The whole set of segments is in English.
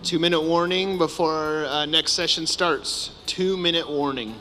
2-minute warning before our next session starts. 2-minute warning.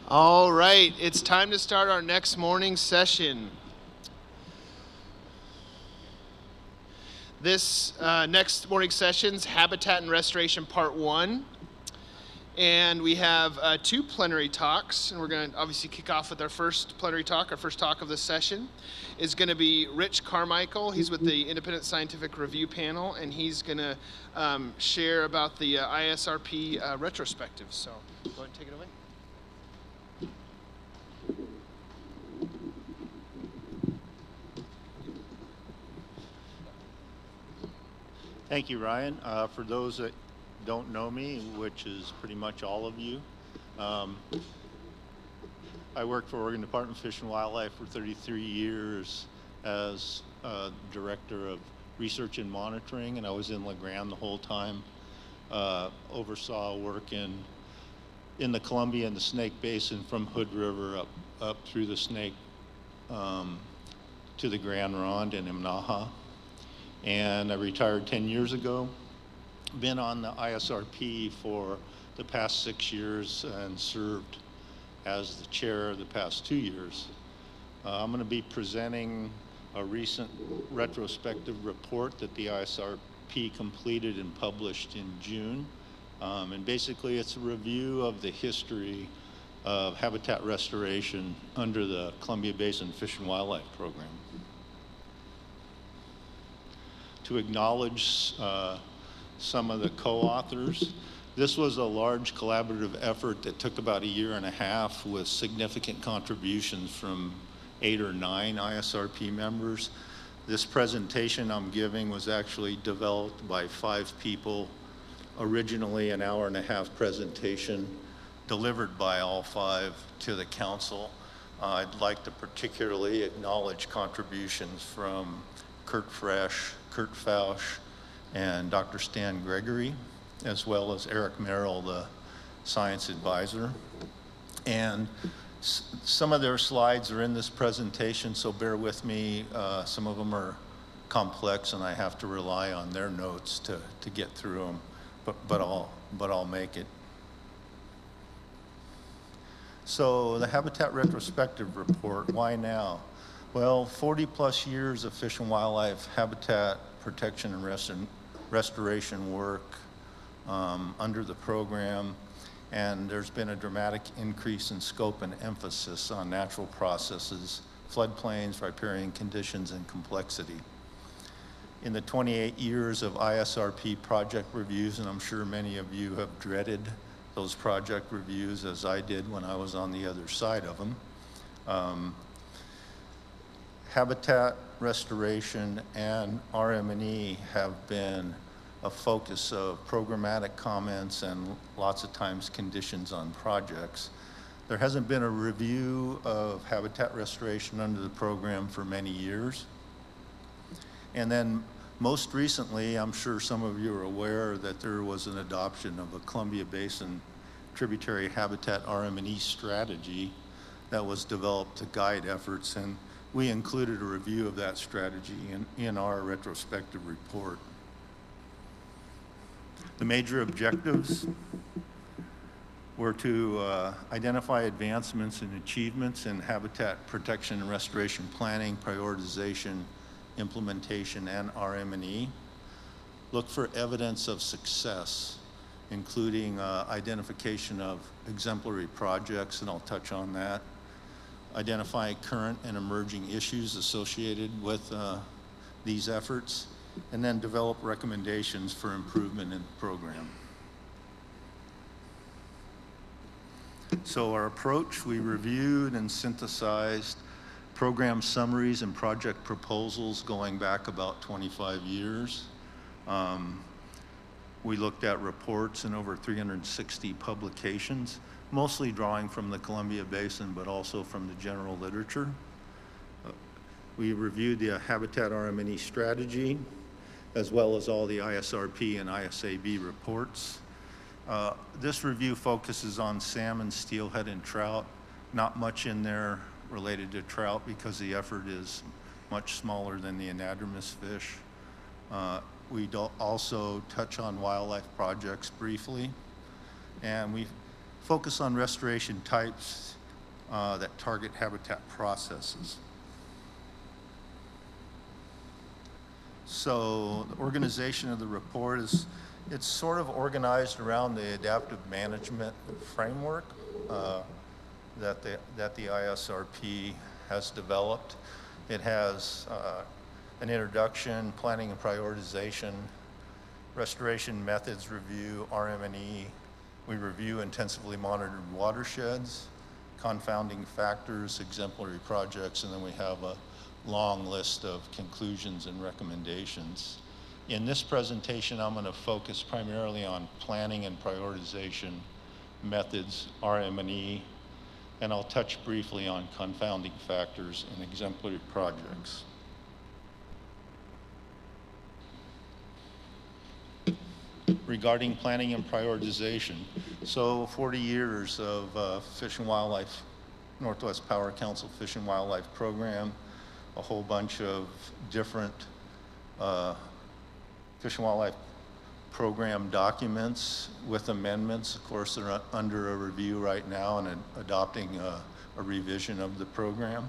All right, it's time to start our next morning session. This next morning session's Habitat and Restoration Part 1. And we have 2 plenary talks, and we're going to obviously kick off with our first plenary talk. Our first talk of the session is going to be Rich Carmichael. He's with the Independent Scientific Review Panel, and he's going to share about the ISRP retrospective. So go ahead and take it away. Thank you, Ryan. For those that don't know me, which is pretty much all of you, I worked for Oregon Department of Fish and Wildlife for 33 years as Director of Research and Monitoring, and I was in La Grande the whole time. Oversaw work in the Columbia and the Snake Basin from Hood River up through the Snake to the Grand Ronde and Imnaha. And I retired 10 years ago. Been on the ISRP for the past 6 years and served as the chair the past 2 years. I'm going to be presenting a recent retrospective report that the ISRP completed and published in June. And basically it's a review of the history of habitat restoration under the Columbia Basin Fish and Wildlife Program. To acknowledge some of the co-authors. This was a large collaborative effort that took about 1.5 years with significant contributions from 8 or 9 ISRP members. This presentation I'm giving was actually developed by 5 people, originally an 1.5 hour presentation delivered by all 5 to the council. I'd like to particularly acknowledge contributions from Kurt Fausch, and Dr. Stan Gregory, as well as Eric Merrill, the science advisor. And some of their slides are in this presentation, so bear with me. Some of them are complex and I have to rely on their notes to get through them, but I'll make it. So the Habitat Retrospective Report, why now? Well, 40 plus years of fish and wildlife habitat protection and restoration work under the program, and there's been a dramatic increase in scope and emphasis on natural processes, floodplains, riparian conditions, and complexity. In the 28 years of ISRP project reviews, and I'm sure many of you have dreaded those project reviews as I did when I was on the other side of them, habitat restoration and RM&E have been a focus of programmatic comments and lots of times conditions on projects. There hasn't been a review of habitat restoration under the program for many years. And then most recently, I'm sure some of you are aware that there was an adoption of a Columbia Basin tributary habitat RM&E strategy that was developed to guide efforts, and we included a review of that strategy in our retrospective report. The major objectives were to identify advancements and achievements in habitat protection and restoration planning, prioritization, implementation, and RM&E. Look for evidence of success, including identification of exemplary projects, and I'll touch on that. Identify current and emerging issues associated with these efforts, and then develop recommendations for improvement in the program. So our approach, we reviewed and synthesized program summaries and project proposals going back about 25 years. We looked at reports in over 360 publications, mostly drawing from the Columbia Basin, but also from the general literature. We reviewed the habitat RM&E strategy, as well as all the ISRP and ISAB reports. This review focuses on salmon, steelhead, and trout. Not much in there related to trout because the effort is much smaller than the anadromous fish. We also touch on wildlife projects briefly, and we focus on restoration types that target habitat processes. So the organization of the report is, it's sort of organized around the adaptive management framework that the ISRP has developed. It has an introduction, planning and prioritization, restoration methods review, RM&E. We review intensively monitored watersheds, confounding factors, exemplary projects, and then we have a long list of conclusions and recommendations. In this presentation, I'm going to focus primarily on planning and prioritization methods, RM&E, and I'll touch briefly on confounding factors and exemplary projects. Regarding planning and prioritization, so 40 years of Fish and Wildlife, Northwest Power Council Fish and Wildlife Program, a whole bunch of different Fish and Wildlife Program documents with amendments. Of course, they're under a review right now and adopting a revision of the program.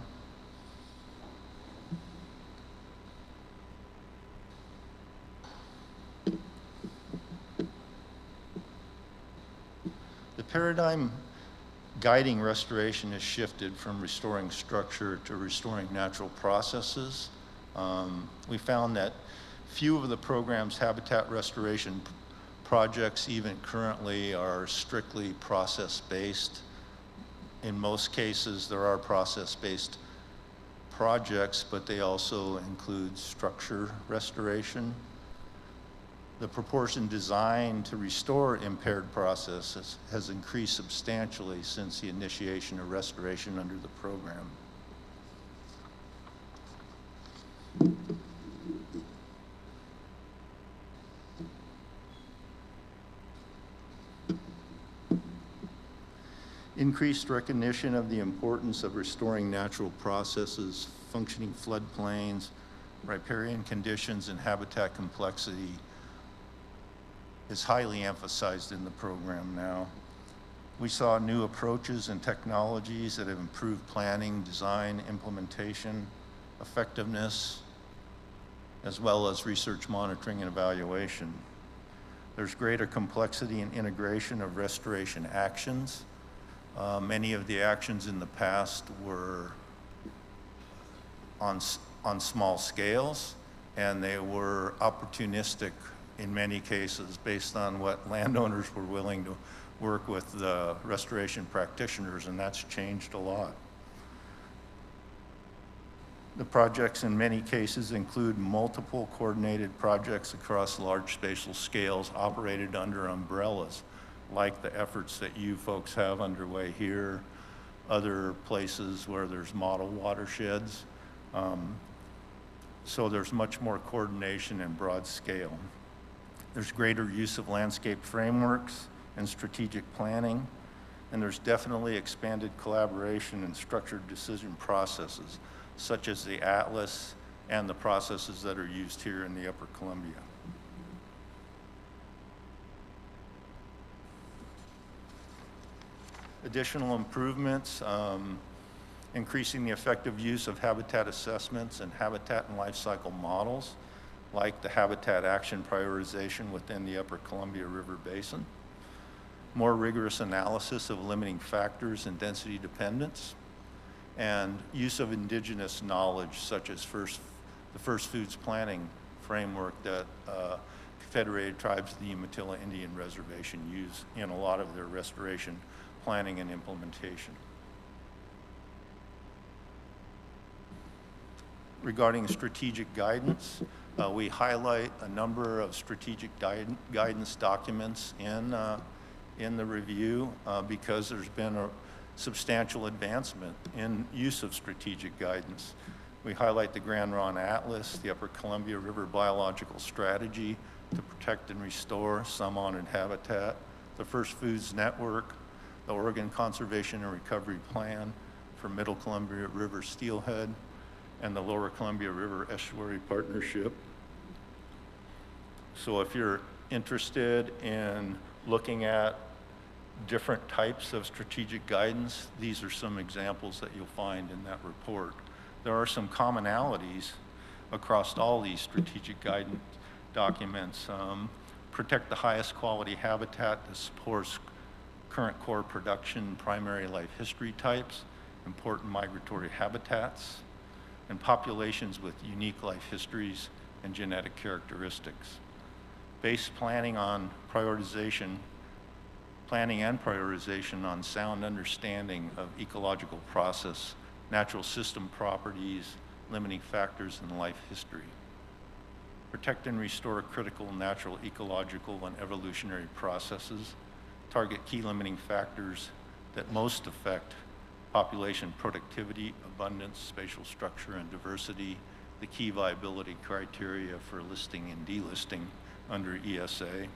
The paradigm guiding restoration has shifted from restoring structure to restoring natural processes. We found that few of the program's habitat restoration projects, even currently, are strictly process-based. In most cases, there are process-based projects, but they also include structure restoration. The proportion designed to restore impaired processes has increased substantially since the initiation of restoration under the program. Increased recognition of the importance of restoring natural processes, functioning floodplains, riparian conditions, and habitat complexity is highly emphasized in the program now. We saw new approaches and technologies that have improved planning, design, implementation, effectiveness, as well as research monitoring and evaluation. There's greater complexity and integration of restoration actions. Many of the actions in the past were on small scales, and they were opportunistic in many cases based on what landowners were willing to work with the restoration practitioners, and that's changed a lot. The projects in many cases include multiple coordinated projects across large spatial scales operated under umbrellas, like the efforts that you folks have underway here, other places where there's model watersheds. So there's much more coordination and broad scale. There's greater use of landscape frameworks and strategic planning, and there's definitely expanded collaboration and structured decision processes, such as the Atlas and the processes that are used here in the Upper Columbia. Additional improvements, increasing the effective use of habitat assessments and habitat and life cycle models, like the habitat action prioritization within the Upper Columbia River Basin. More rigorous analysis of limiting factors and density dependence, and use of indigenous knowledge, such as the First Foods Planning framework that Federated Tribes of the Umatilla Indian Reservation use in a lot of their restoration planning and implementation. Regarding strategic guidance, we highlight a number of strategic guidance documents in the review because there's been a substantial advancement in use of strategic guidance. We highlight the Grand Ronde Atlas, the Upper Columbia River Biological Strategy to protect and restore salmon and habitat, the First Foods Network, the Oregon Conservation and Recovery Plan for Middle Columbia River Steelhead, and the Lower Columbia River Estuary Partnership. So if you're interested in looking at different types of strategic guidance, these are some examples that you'll find in that report. There are some commonalities across all these strategic guidance documents. Protect the highest quality habitat that supports current core production, primary life history types, important migratory habitats, and populations with unique life histories and genetic characteristics. Base planning and prioritization on sound understanding of ecological process, natural system properties, limiting factors in life history. Protect and restore critical natural, ecological, and evolutionary processes. Target key limiting factors that most affect population productivity, abundance, spatial structure, and diversity, the key viability criteria for listing and delisting under ESA.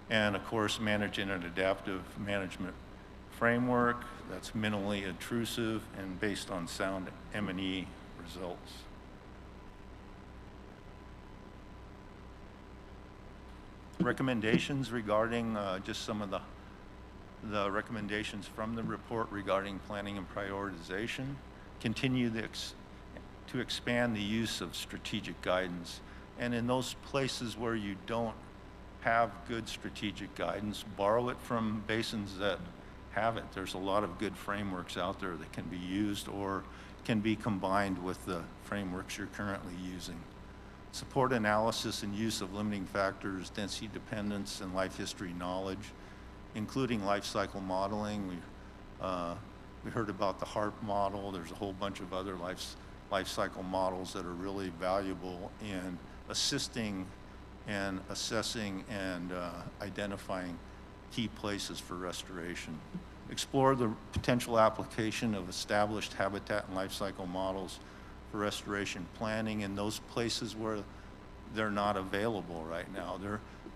And of course, manage in an adaptive management framework that's minimally intrusive and based on sound M&E results. Recommendations regarding just some of the recommendations from the report regarding planning and prioritization. Continue to expand the use of strategic guidance. And in those places where you don't have good strategic guidance, borrow it from basins that have it. There's a lot of good frameworks out there that can be used or can be combined with the frameworks you're currently using. Support analysis and use of limiting factors, density dependence, and life history knowledge, including life cycle modeling. We heard about the HARP model. There's a whole bunch of other life cycle models that are really valuable in assisting and assessing and identifying key places for restoration. Explore the potential application of established habitat and life cycle models for restoration planning in those places where they're not available right now.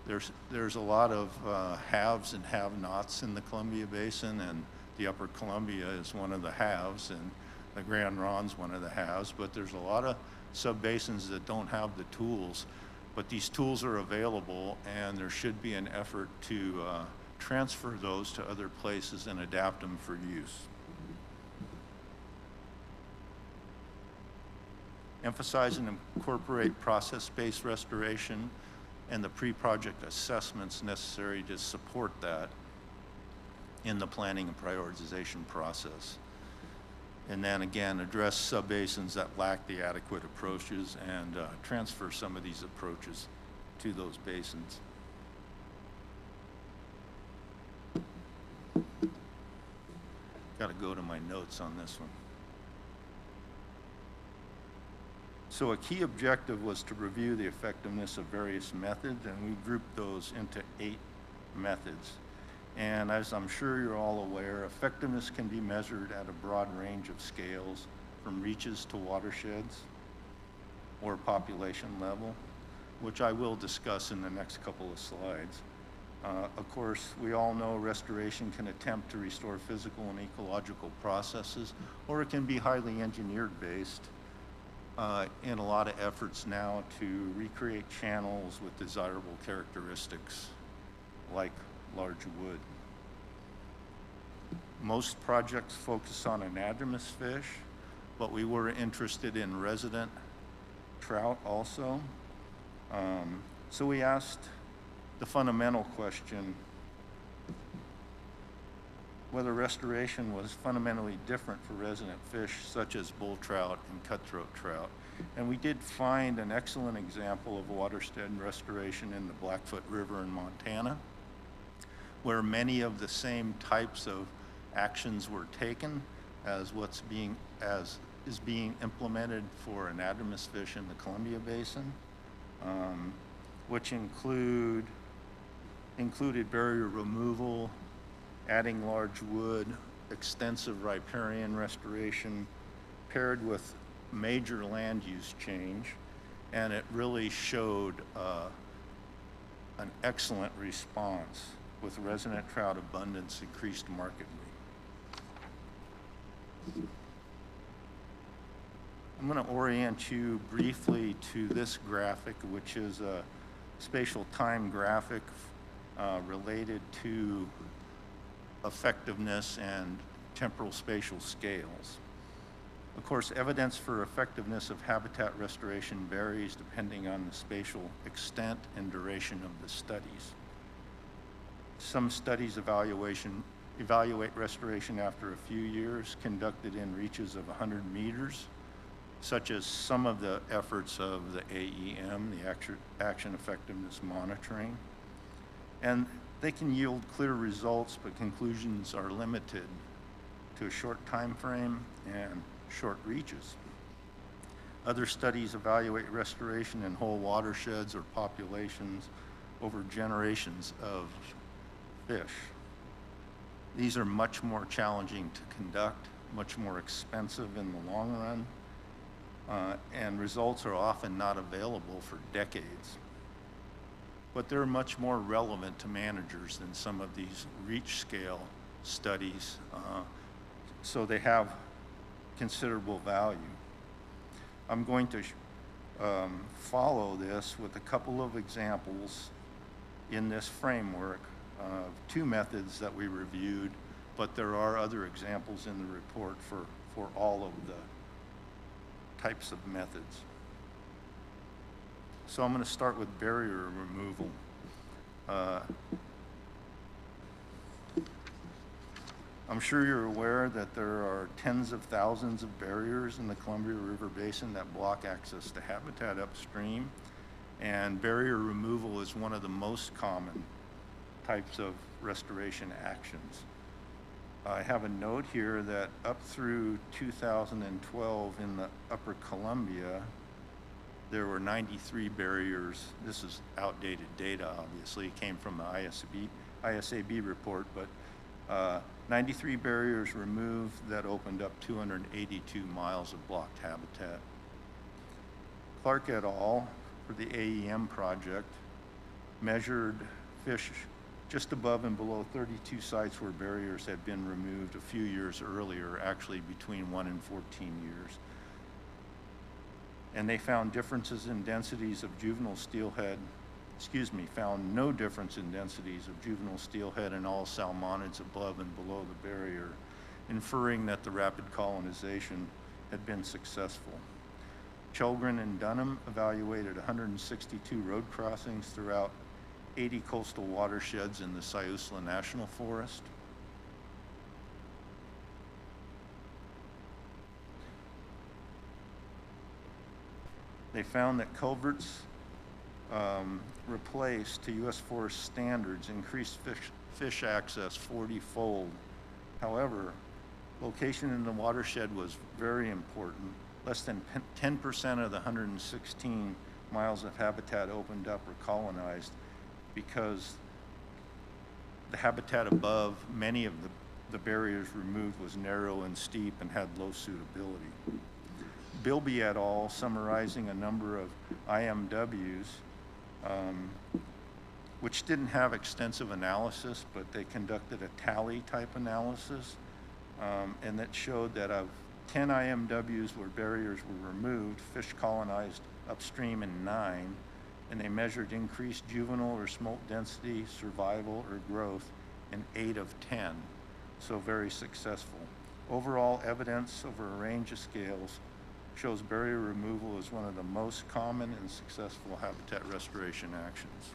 There's a lot of haves and have-nots in the Columbia Basin, and the Upper Columbia is one of the haves, and the Grand Ronde's one of the haves, but there's a lot of subbasins that don't have the tools. But these tools are available, and there should be an effort to transfer those to other places and adapt them for use. Emphasize and incorporate process-based restoration and the pre-project assessments necessary to support that in the planning and prioritization process. And then again, address subbasins that lack the adequate approaches and transfer some of these approaches to those basins. Got to go to my notes on this one. So a key objective was to review the effectiveness of various methods, and we grouped those into 8 methods. And as I'm sure you're all aware, effectiveness can be measured at a broad range of scales, from reaches to watersheds or population level, which I will discuss in the next couple of slides. Of course, we all know restoration can attempt to restore physical and ecological processes, or it can be highly engineered based in a lot of efforts now to recreate channels with desirable characteristics like large wood. Most projects focus on anadromous fish, but we were interested in resident trout also. So we asked the fundamental question whether restoration was fundamentally different for resident fish such as bull trout and cutthroat trout. And we did find an excellent example of watershed restoration in the Blackfoot River in Montana, where many of the same types of actions were taken as is being implemented for anadromous fish in the Columbia Basin, which included barrier removal, adding large wood, extensive riparian restoration, paired with major land use change, and it really showed an excellent response with resident trout abundance increased markedly. I'm going to orient you briefly to this graphic, which is a spatial time graphic related to effectiveness and temporal spatial scales. Of course, evidence for effectiveness of habitat restoration varies depending on the spatial extent and duration of the studies. Some studies evaluate restoration after a few years, conducted in reaches of 100 meters, such as some of the efforts of the AEM, the Action Effectiveness Monitoring. And they can yield clear results, but conclusions are limited to a short time frame and short reaches. Other studies evaluate restoration in whole watersheds or populations over generations of fish. These are much more challenging to conduct, much more expensive in the long run, and results are often not available for decades. But they're much more relevant to managers than some of these reach scale studies, so they have considerable value. I'm going to follow this with a couple of examples in this framework of 2 methods that we reviewed, but there are other examples in the report for all of the types of methods. So I'm going to start with barrier removal. I'm sure you're aware that there are tens of thousands of barriers in the Columbia River Basin that block access to habitat upstream, and barrier removal is one of the most common types of restoration actions. I have a note here that up through 2012 in the Upper Columbia, there were 93 barriers. This is outdated data, obviously. It came from the ISAB report, but 93 barriers removed that opened up 282 miles of blocked habitat. Clark et al. For the AEM project measured fish just above and below 32 sites where barriers had been removed a few years earlier, actually between 1 and 14 years. And they found differences in densities of juvenile steelhead, found no difference in densities of juvenile steelhead and all salmonids above and below the barrier, inferring that the rapid colonization had been successful. Chelgren and Dunham evaluated 162 road crossings throughout 80 coastal watersheds in the Siuslaw National Forest. They found that culverts replaced to U.S. Forest standards increased fish access 40-fold. However, location in the watershed was very important, less than 10% of the 116 miles of habitat opened up or colonized because the habitat above many of the barriers removed was narrow and steep and had low suitability. Bilby et al., summarizing a number of IMWs, which didn't have extensive analysis, but they conducted a tally type analysis, and that showed that of 10 IMWs where barriers were removed, fish colonized upstream in 9, and they measured increased juvenile or smolt density, survival, or growth in 8 of 10, so very successful. Overall evidence over a range of scales shows barrier removal is one of the most common and successful habitat restoration actions.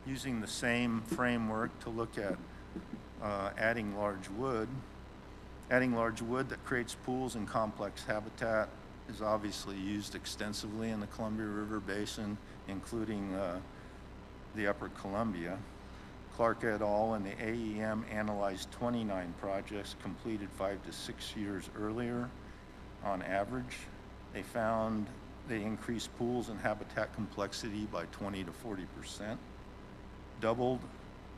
Using the same framework to look at adding large wood that creates pools and complex habitat is obviously used extensively in the Columbia River Basin, including the Upper Columbia. Clark et al. And the AEM analyzed 29 projects completed 5 to 6 years earlier on average. They found they increased pools and habitat complexity by 20 to 40%, doubled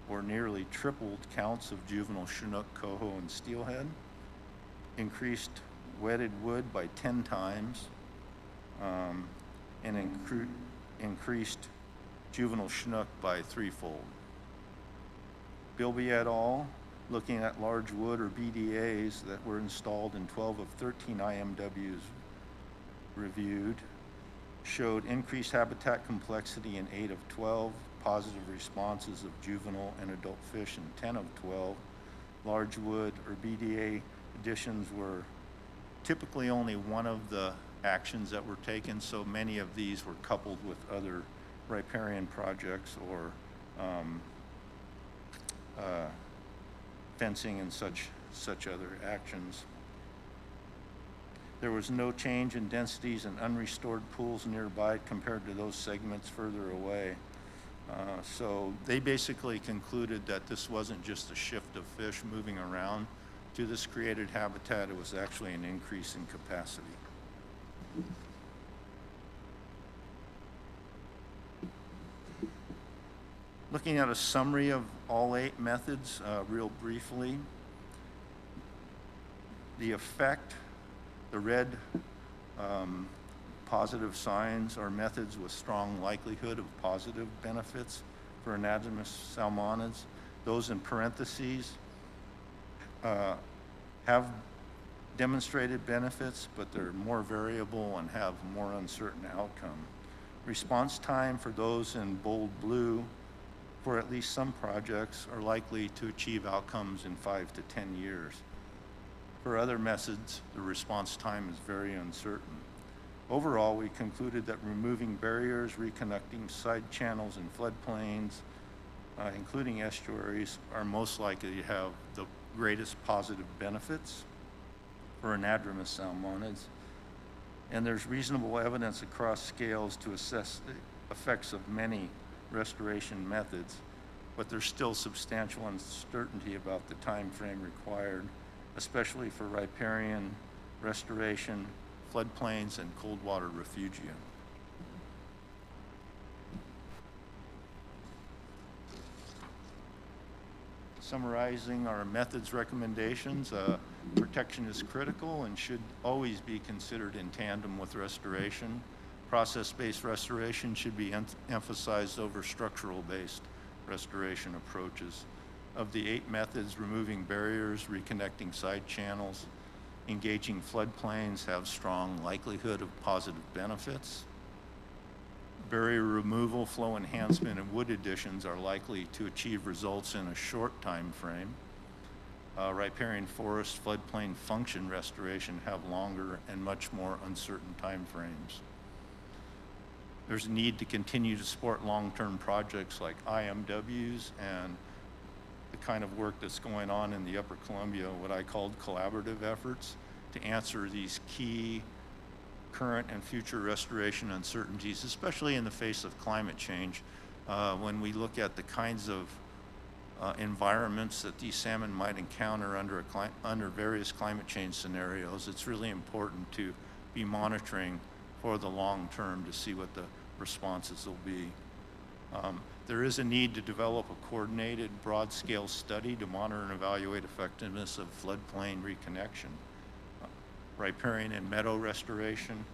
or nearly tripled counts of juvenile Chinook, coho, and steelhead, increased wetted wood by 10 times, and increased juvenile Chinook by 3-fold. Bilby et al., looking at large wood or BDAs that were installed in 12 of 13 IMWs reviewed, showed increased habitat complexity in 8 of 12, positive responses of juvenile and adult fish in 10 of 12. Large wood or BDA additions were typically only one of the actions that were taken, so many of these were coupled with other riparian projects or fencing and such other actions. There was no change in densities in unrestored pools nearby compared to those segments further away. So they basically concluded that this wasn't just a shift of fish moving around to this created habitat, it was actually an increase in capacity. Looking at a summary of all 8 methods real briefly, the effect, the red positive signs are methods with strong likelihood of positive benefits for anadromous salmonids. Those in parentheses have demonstrated benefits, but they're more variable and have more uncertain outcome. Response time for those in bold blue for at least some projects are likely to achieve outcomes in 5 to 10 years. For other methods, the response time is very uncertain. Overall, we concluded that removing barriers, reconnecting side channels and floodplains, including estuaries, are most likely to have the greatest positive benefits for anadromous salmonids. And there's reasonable evidence across scales to assess the effects of many restoration methods, but there's still substantial uncertainty about the time frame required, especially for riparian restoration, floodplains, and cold water refugia. Summarizing our methods recommendations, protection is critical and should always be considered in tandem with restoration. Process-based restoration should be emphasized over structural-based restoration approaches. Of the 8 methods, removing barriers, reconnecting side channels, engaging floodplains have strong likelihood of positive benefits. Barrier removal, flow enhancement, and wood additions are likely to achieve results in a short time frame. Riparian forest floodplain function restoration have longer and much more uncertain time frames. There's a need to continue to support long-term projects like IMWs and the kind of work that's going on in the Upper Columbia, what I called collaborative efforts, to answer these key current and future restoration uncertainties, especially in the face of climate change. When we look at the kinds of environments that these salmon might encounter under various climate change scenarios. It's really important to be monitoring for the long term to see what the responses will be. There is a need to develop a coordinated, broad-scale study to monitor and evaluate effectiveness of floodplain reconnection, riparian and meadow restoration,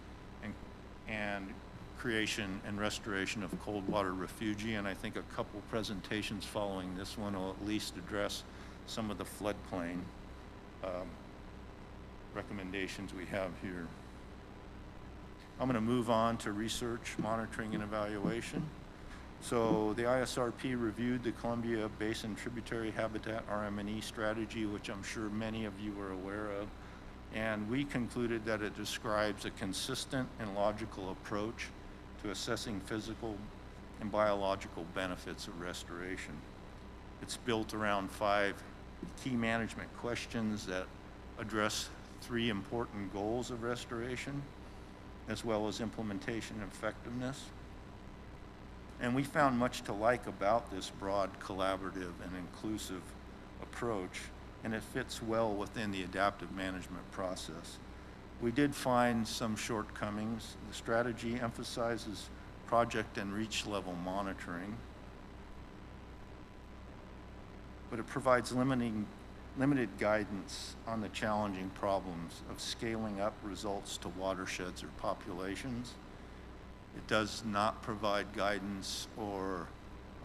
and creation and restoration of cold water refugia. And I think a couple presentations following this one will at least address some of the floodplain recommendations we have here. I'm going to move on to research, monitoring, and evaluation. So the ISRP reviewed the Columbia Basin Tributary Habitat RMNE strategy, which I'm sure many of you are aware of. And we concluded that it describes a consistent and logical approach to assessing physical and biological benefits of restoration. It's built around 5 key management questions that address 3 important goals of restoration, as well as implementation effectiveness. And we found much to like about this broad, collaborative, and inclusive approach, and it fits well within the adaptive management process. We did find some shortcomings. The strategy emphasizes project and reach level monitoring, but it provides limited guidance on the challenging problems of scaling up results to watersheds or populations. It does not provide guidance or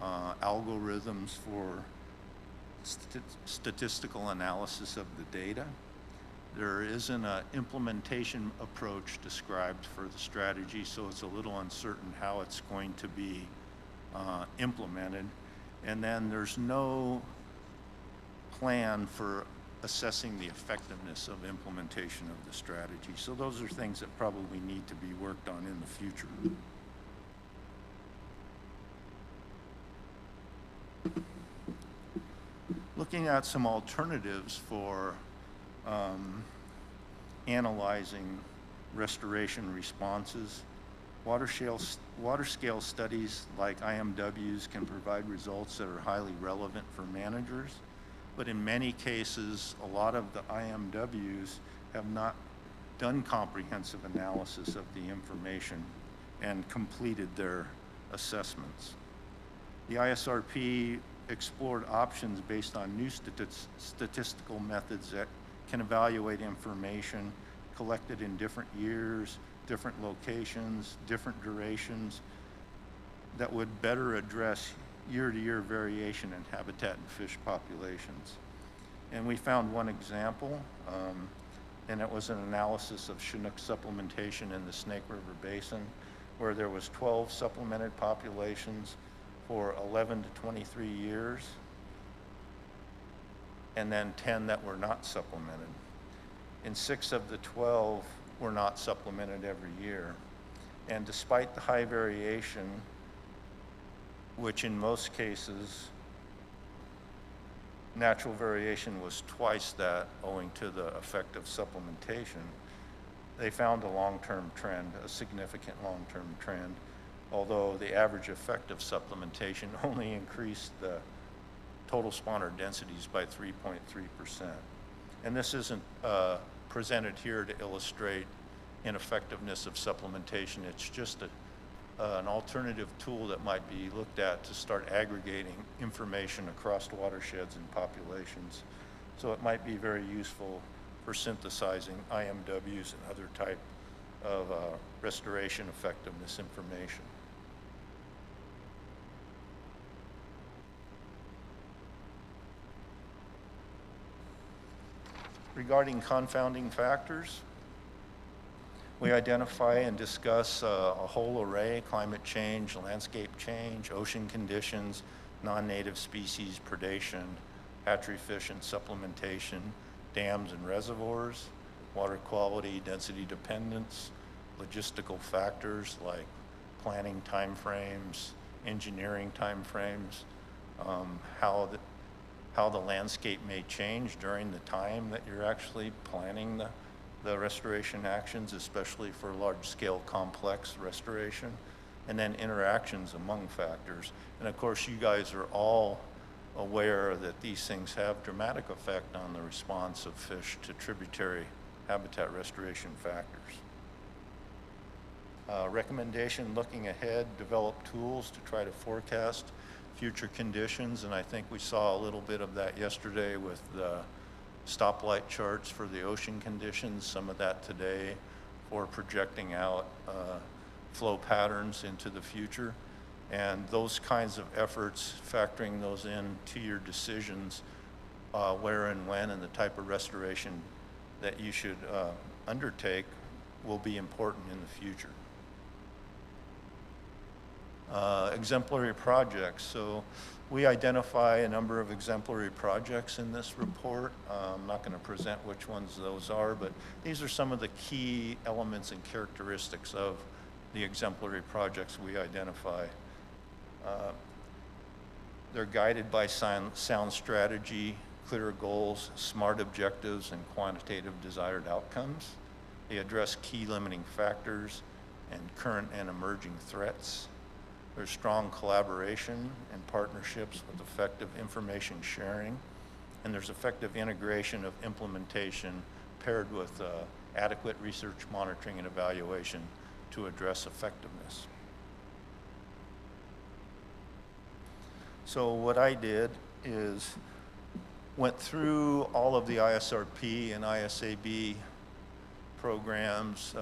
algorithms for statistical analysis of the data. There isn't an implementation approach described for the strategy, so it's a little uncertain how it's going to be implemented. And then there's no plan for assessing the effectiveness of implementation of the strategy. So those are things that probably need to be worked on in the future. Looking at some alternatives for analyzing restoration responses, water scale studies like IMWs can provide results that are highly relevant for managers. But in many cases, a lot of the IMWs have not done comprehensive analysis of the information and completed their assessments. The ISRP explored options based on new statistical methods that can evaluate information collected in different years, different locations, different durations, that would better address year-to-year variation in habitat and fish populations. And we found one example, and it was an analysis of Chinook supplementation in the Snake River Basin, where there was 12 supplemented populations for 11 to 23 years, and then 10 that were not supplemented. And 6 of the 12 were not supplemented every year. And despite the high variation, which in most cases, natural variation was twice that owing to the effect of supplementation, they found a long-term trend, a significant long-term trend, although the average effect of supplementation only increased the total spawner densities by 3.3%. And this isn't presented here to illustrate ineffectiveness of supplementation. It's just an alternative tool that might be looked at to start aggregating information across watersheds and populations. So it might be very useful for synthesizing IMWs and other type of restoration effectiveness information. Regarding confounding factors, we identify and discuss a whole array: climate change, landscape change, ocean conditions, non-native species predation, hatchery fish and supplementation, dams and reservoirs, water quality, density dependence, logistical factors like planning timeframes, engineering timeframes, how the landscape may change during the time that you're actually planning the restoration actions, especially for large-scale complex restoration, and then interactions among factors. And of course, you guys are all aware that these things have dramatic effect on the response of fish to tributary habitat restoration factors. Recommendation, looking ahead, develop tools to try to forecast future conditions, and I think we saw a little bit of that yesterday with the stoplight charts for the ocean conditions, some of that today for projecting out flow patterns into the future. And those kinds of efforts, factoring those into your decisions, where and when and the type of restoration that you should undertake will be important in the future. Exemplary projects. So we identify a number of exemplary projects in this report. I'm not going to present which ones those are, but these are some of the key elements and characteristics of the exemplary projects we identify. They're guided by sound strategy, clear goals, smart objectives, and quantitative desired outcomes. They address key limiting factors and current and emerging threats. There's strong collaboration and partnerships with effective information sharing, and there's effective integration of implementation paired with adequate research monitoring and evaluation to address effectiveness. So what I did is went through all of the ISRP and ISAB programs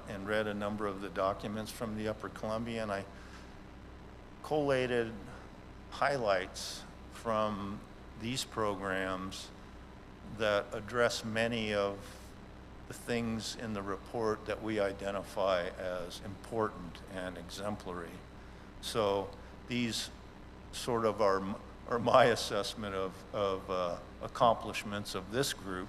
and read a number of the documents from the Upper Columbia, and I collated highlights from these programs that address many of the things in the report that we identify as important and exemplary. So these sort of are my assessment of accomplishments of this group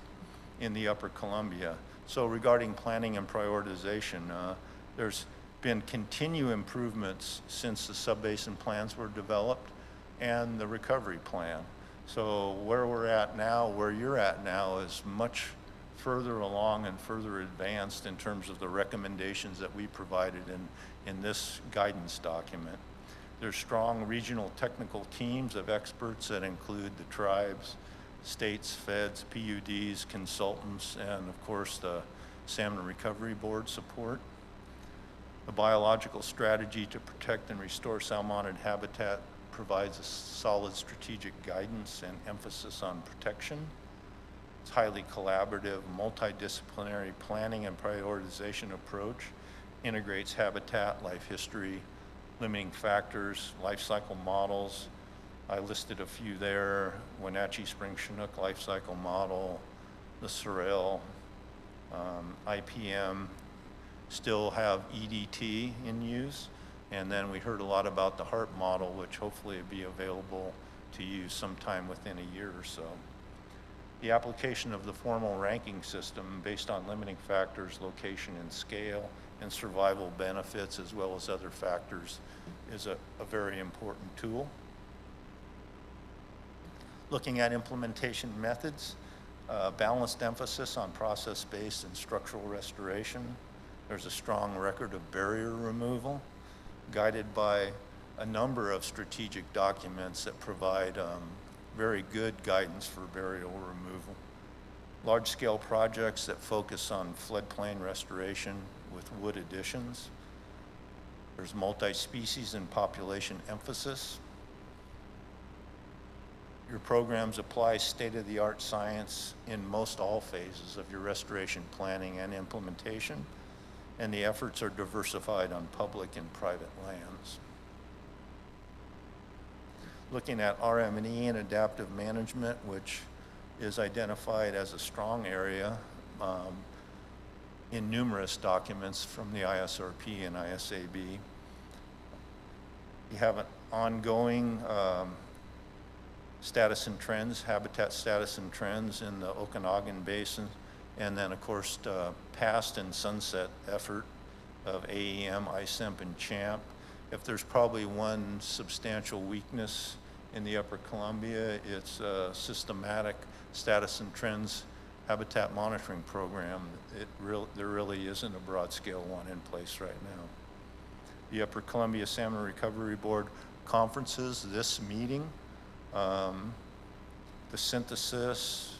in the Upper Columbia. So regarding planning and prioritization, there's been continued improvements since the sub-basin plans were developed and the recovery plan. So where we're at now, where you're at now, is much further along and further advanced in terms of the recommendations that we provided in this guidance document. There's strong regional technical teams of experts that include the tribes, states, feds, PUDs, consultants, and of course the Salmon Recovery Board support. The biological strategy to protect and restore salmonid habitat provides a solid strategic guidance and emphasis on protection. It's highly collaborative, multidisciplinary planning and prioritization approach, integrates habitat, life history, limiting factors, life cycle models. I listed a few there: Wenatchee Spring Chinook life cycle model, the Sorrel, IPM, still have EDT in use. And then we heard a lot about the HARP model, which hopefully will be available to use sometime within a year or so. The application of the formal ranking system based on limiting factors, location and scale, and survival benefits, as well as other factors, is a very important tool. Looking at implementation methods, balanced emphasis on process-based and structural restoration. There's a strong record of barrier removal, guided by a number of strategic documents that provide very good guidance for barrier removal. Large-scale projects that focus on floodplain restoration with wood additions. There's multi-species and population emphasis. Your programs apply state-of-the-art science in most all phases of your restoration planning and implementation, and the efforts are diversified on public and private lands. Looking at RM&E and adaptive management, which is identified as a strong area in numerous documents from the ISRP and ISAB. You have an ongoing status and trends, habitat status and trends in the Okanagan Basin, and then of course past and sunset effort of AEM, ICEMP, and CHAMP. If there's probably one substantial weakness in the Upper Columbia, it's a systematic status and trends habitat monitoring program. There really isn't a broad scale one in place right now. The Upper Columbia Salmon Recovery Board conferences, this meeting, the synthesis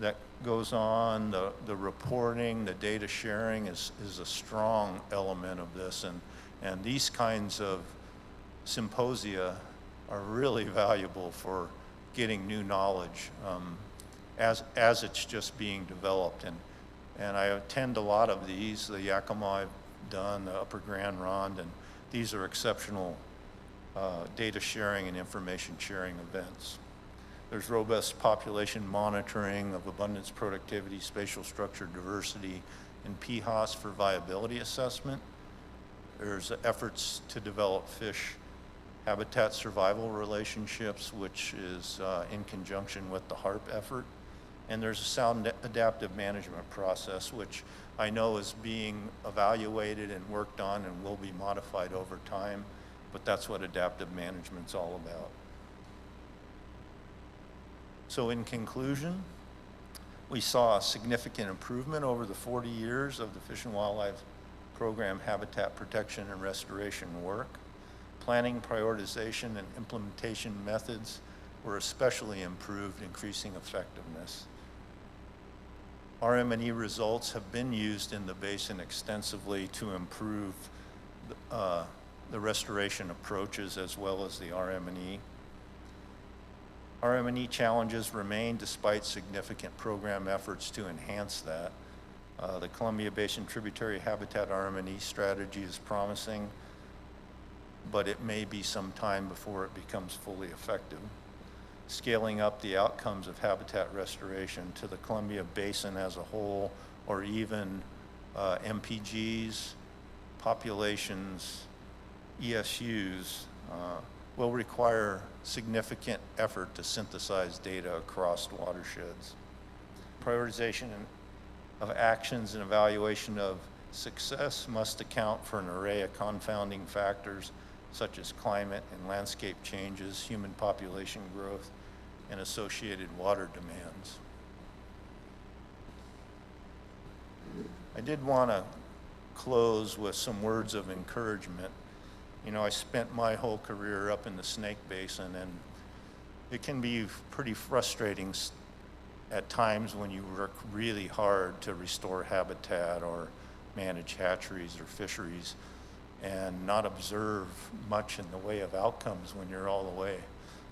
that goes on, the reporting, the data sharing is a strong element of this. And these kinds of symposia are really valuable for getting new knowledge as it's just being developed. And I attend a lot of these, the Yakima I've done, the Upper Grand Ronde, and these are exceptional data sharing and information sharing events. There's robust population monitoring of abundance, productivity, spatial structure, diversity, and PHOS for viability assessment. There's efforts to develop fish habitat survival relationships, which is in conjunction with the HARP effort. And there's a sound adaptive management process, which I know is being evaluated and worked on and will be modified over time, but that's what adaptive management's all about. So in conclusion, we saw a significant improvement over the 40 years of the Fish and Wildlife Program habitat protection and restoration work. Planning, prioritization, and implementation methods were especially improved, increasing effectiveness. RM&E results have been used in the basin extensively to improve the restoration approaches as well as the RM&E. RM&E challenges remain despite significant program efforts to enhance that. The Columbia Basin Tributary Habitat RM&E strategy is promising, but it may be some time before it becomes fully effective. Scaling up the outcomes of habitat restoration to the Columbia Basin as a whole, or even MPGs, populations, ESUs, will require significant effort to synthesize data across watersheds. Prioritization of actions and evaluation of success must account for an array of confounding factors such as climate and landscape changes, human population growth, and associated water demands. I did want to close with some words of encouragement. You know, I spent my whole career up in the Snake Basin, and it can be pretty frustrating at times when you work really hard to restore habitat or manage hatcheries or fisheries and not observe much in the way of outcomes when you're all the way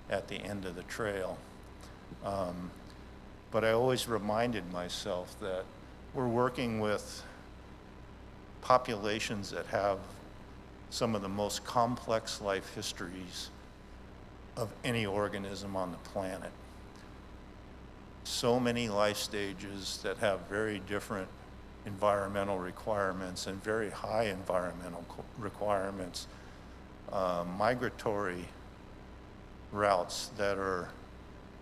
at the end of the trail. But I always reminded myself that we're working with populations that have some of the most complex life histories of any organism on the planet. So many life stages that have very different environmental requirements and very high environmental requirements, migratory routes that are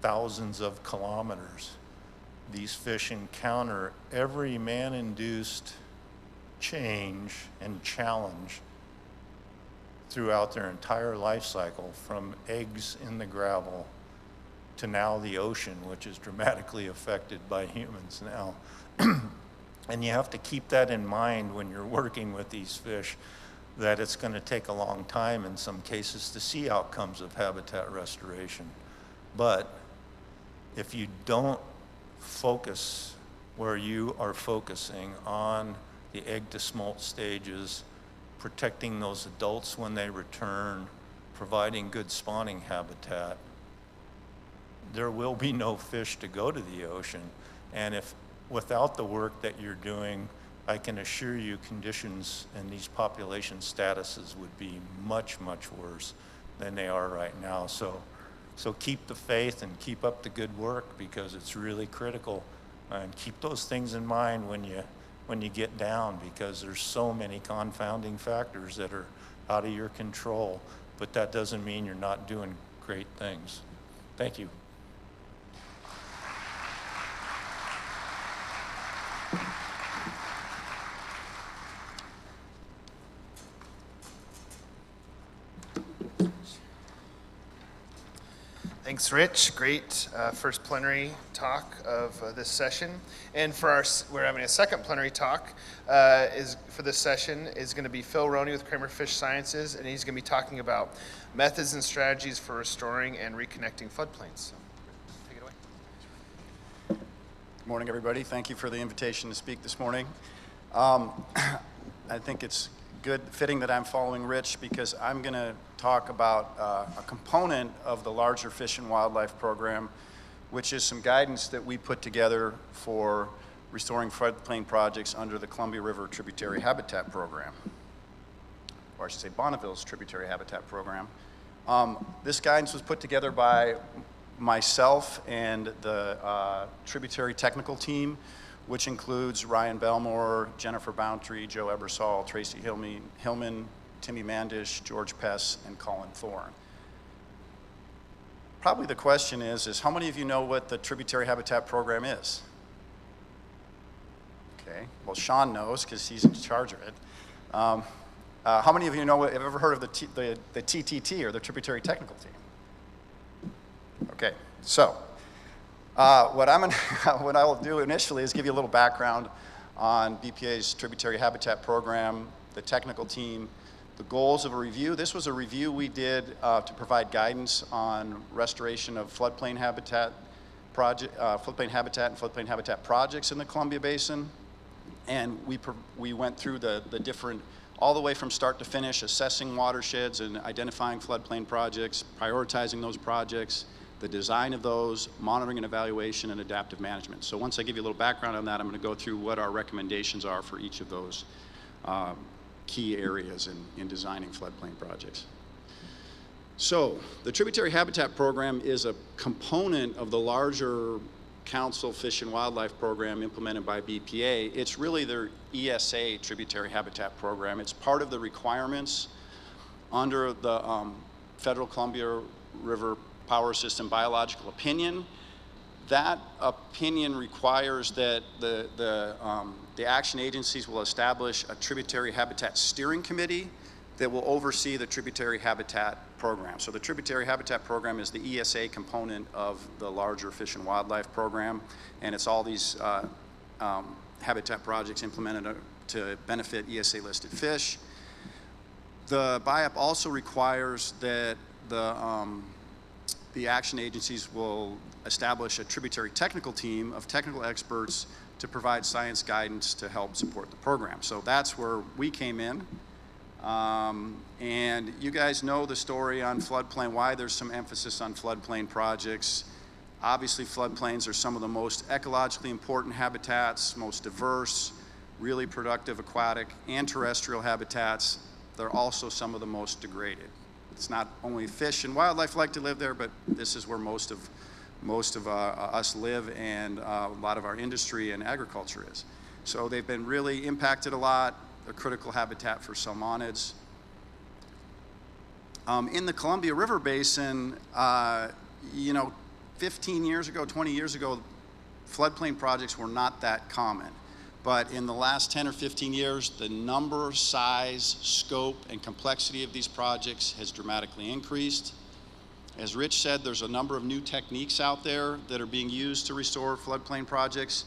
thousands of kilometers. These fish encounter every man-induced change and challenge throughout their entire life cycle, from eggs in the gravel to now the ocean, which is dramatically affected by humans now. And you have to keep that in mind when you're working with these fish, that it's going to take a long time in some cases to see outcomes of habitat restoration. But if you don't focus where you are focusing on the egg to smolt stages, protecting those adults when they return, providing good spawning habitat, there will be no fish to go to the ocean. And if without the work that you're doing, I can assure you conditions in these population statuses would be much, much worse than they are right now. So keep the faith and keep up the good work, because it's really critical. And keep those things in mind when you get down, because there's so many confounding factors that are out of your control, but that doesn't mean you're not doing great things. Thank you. Thanks, Rich. Great first plenary talk of this session. And for we're having a second plenary talk for this session is going to be Phil Roni with Kramer Fish Sciences, and he's going to be talking about methods and strategies for restoring and reconnecting floodplains. So. Good morning, everybody. Thank you for the invitation to speak this morning. I think it's fitting that I'm following Rich because I'm going to talk about a component of the larger Fish and Wildlife program, which is some guidance that we put together for restoring floodplain projects under the Columbia River Tributary Habitat Program, or I should say Bonneville's Tributary Habitat Program. This guidance was put together by myself and the Tributary Technical Team, which includes Ryan Belmore, Jennifer Bountry, Joe Ebersol, Tracy Hillman, Timmy Mandish, George Pess, and Colin Thorne. Probably the question is how many of you know what the Tributary Habitat Program is? Okay, well Sean knows because he's in charge of it. How many of you have ever heard of the TTT, or the Tributary Technical Team? Okay, so what I will do initially is give you a little background on BPA's Tributary Habitat Program, the technical team, the goals of a review. This was a review we did to provide guidance on restoration of floodplain habitat and floodplain habitat projects in the Columbia Basin. And we went through the different, all the way from start to finish, assessing watersheds and identifying floodplain projects, prioritizing those projects, the design of those, monitoring and evaluation, and adaptive management. So once I give you a little background on that, I'm going to go through what our recommendations are for each of those key areas in designing floodplain projects. So the Tributary Habitat Program is a component of the larger Council Fish and Wildlife Program implemented by BPA. It's really their ESA Tributary Habitat Program. It's part of the requirements under the Federal Columbia River Power System Biological Opinion. That opinion requires that the action agencies will establish a Tributary Habitat Steering Committee that will oversee the Tributary Habitat Program. So the Tributary Habitat Program is the ESA component of the larger Fish and Wildlife Program, and it's all these habitat projects implemented to benefit ESA-listed fish. The BIAP also requires that the action agencies will establish a tributary technical team of technical experts to provide science guidance to help support the program. So that's where we came in. And you guys know the story on floodplain, why there's some emphasis on floodplain projects. Obviously, floodplains are some of the most ecologically important habitats, most diverse, really productive aquatic and terrestrial habitats. They're also some of the most degraded. It's not only fish and wildlife like to live there, but this is where most of us live, and a lot of our industry and agriculture is. So they've been really impacted a lot. A critical habitat for salmonids. In the Columbia River Basin, 15 years ago, 20 years ago, floodplain projects were not that common. But in the last 10 or 15 years, the number, size, scope, and complexity of these projects has dramatically increased. As Rich said, there's a number of new techniques out there that are being used to restore floodplain projects.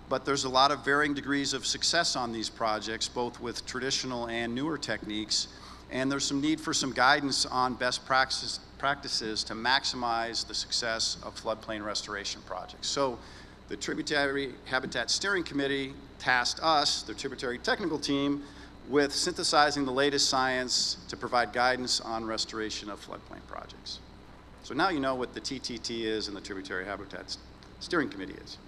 But there's a lot of varying degrees of success on these projects, both with traditional and newer techniques. And there's some need for some guidance on best practices to maximize the success of floodplain restoration projects. So the Tributary Habitat Steering Committee tasked us, the Tributary Technical Team, with synthesizing the latest science to provide guidance on restoration of floodplain projects. So now you know what the TTT is and the Tributary Habitat Steering Committee is,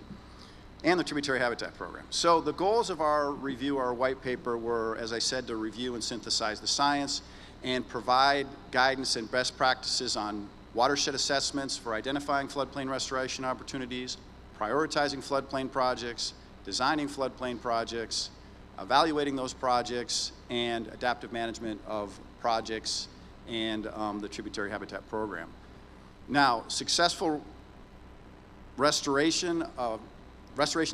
and the Tributary Habitat Program. So the goals of our review, our white paper, were, as I said, to review and synthesize the science and provide guidance and best practices on watershed assessments for identifying floodplain restoration opportunities, prioritizing floodplain projects, designing floodplain projects, evaluating those projects, and adaptive management of projects and the Tributary Habitat Program. Now, successful restoration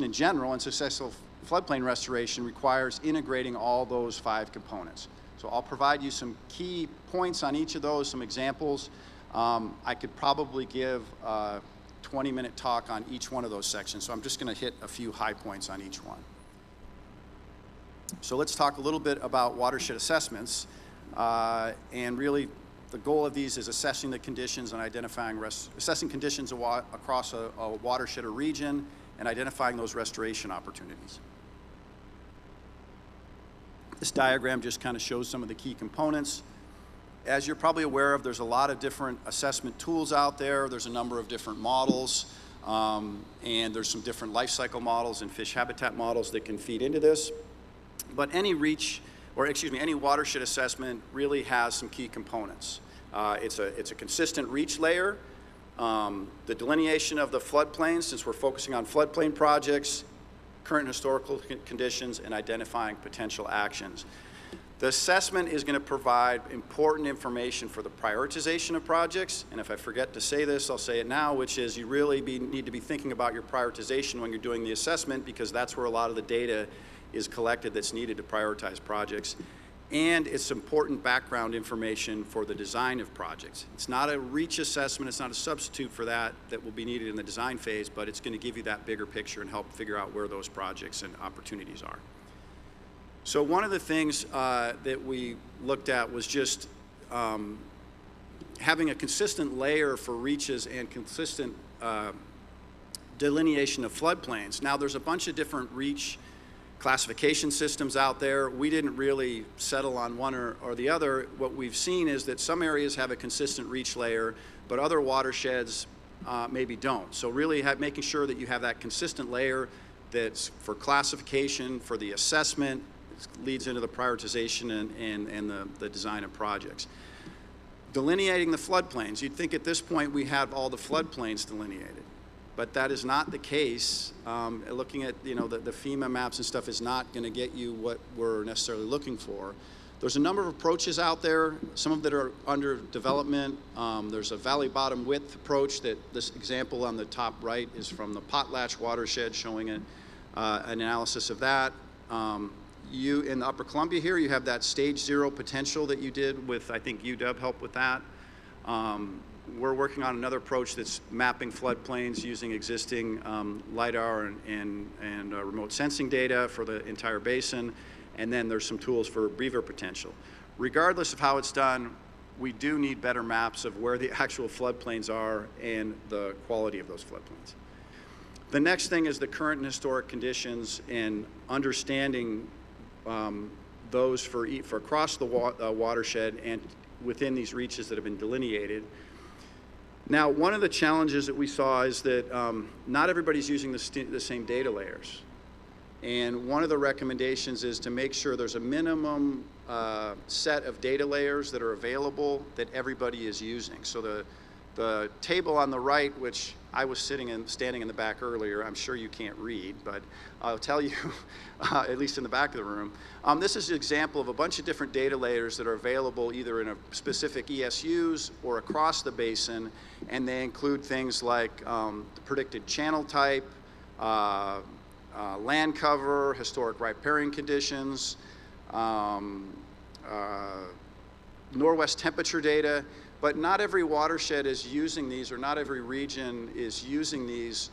in general and successful floodplain restoration requires integrating all those 5 components. So I'll provide you some key points on each of those, some examples. I could probably give a 20-minute talk on each one of those sections, so I'm just going to hit a few high points on each one. So let's talk a little bit about watershed assessments and really The goal of these is assessing the conditions and identifying, assessing conditions across a watershed or region and identifying those restoration opportunities. This diagram just kind of shows some of the key components. As you're probably aware of, there's a lot of different assessment tools out there. There's a number of different models, and there's some different life cycle models and fish habitat models that can feed into this. But any any watershed assessment really has some key components. It's a consistent reach layer, the delineation of the floodplains, since we're focusing on floodplain projects, current historical conditions, and identifying potential actions. The assessment is going to provide important information for the prioritization of projects, and if I forget to say this, I'll say it now, which is you really need to be thinking about your prioritization when you're doing the assessment, because that's where a lot of the data is collected that's needed to prioritize projects. And it's important background information for the design of projects. It's not a reach assessment, it's not a substitute for that will be needed in the design phase, but it's going to give you that bigger picture and help figure out where those projects and opportunities are. So one of the things that we looked at was just having a consistent layer for reaches and consistent delineation of floodplains. Now there's a bunch of different reach classification systems out there. We didn't really settle on one or the other. What we've seen is that some areas have a consistent reach layer, but other watersheds maybe don't. So really making sure that you have that consistent layer that's for classification, for the assessment, leads into the prioritization and the design of projects. Delineating the floodplains. You'd think at this point we have all the floodplains delineated, but that is not the case. Looking at the FEMA maps and stuff is not going to get you what we're necessarily looking for. There's a number of approaches out there, some of that are under development. There's a valley bottom width approach that this example on the top right is from the Potlatch watershed, showing an analysis of that. You in the Upper Columbia here, you have that stage 0 potential that you did with, I think UW helped with that. We're working on another approach that's mapping floodplains using existing LIDAR and remote sensing data for the entire basin. And then there's some tools for beaver potential. Regardless of how it's done, we do need better maps of where the actual floodplains are and the quality of those floodplains. The next thing is the current and historic conditions and understanding those for across the watershed and within these reaches that have been delineated. Now, one of the challenges that we saw is that not everybody's using the same data layers. And one of the recommendations is to make sure there's a minimum set of data layers that are available that everybody is using. So the table on the right, which I was standing in the back earlier, I'm sure you can't read, but I'll tell you, at least in the back of the room, this is an example of a bunch of different data layers that are available either in a specific ESUs or across the basin, and they include things like the predicted channel type, land cover, historic riparian conditions, northwest temperature data. But not every watershed is using these, or not every region is using these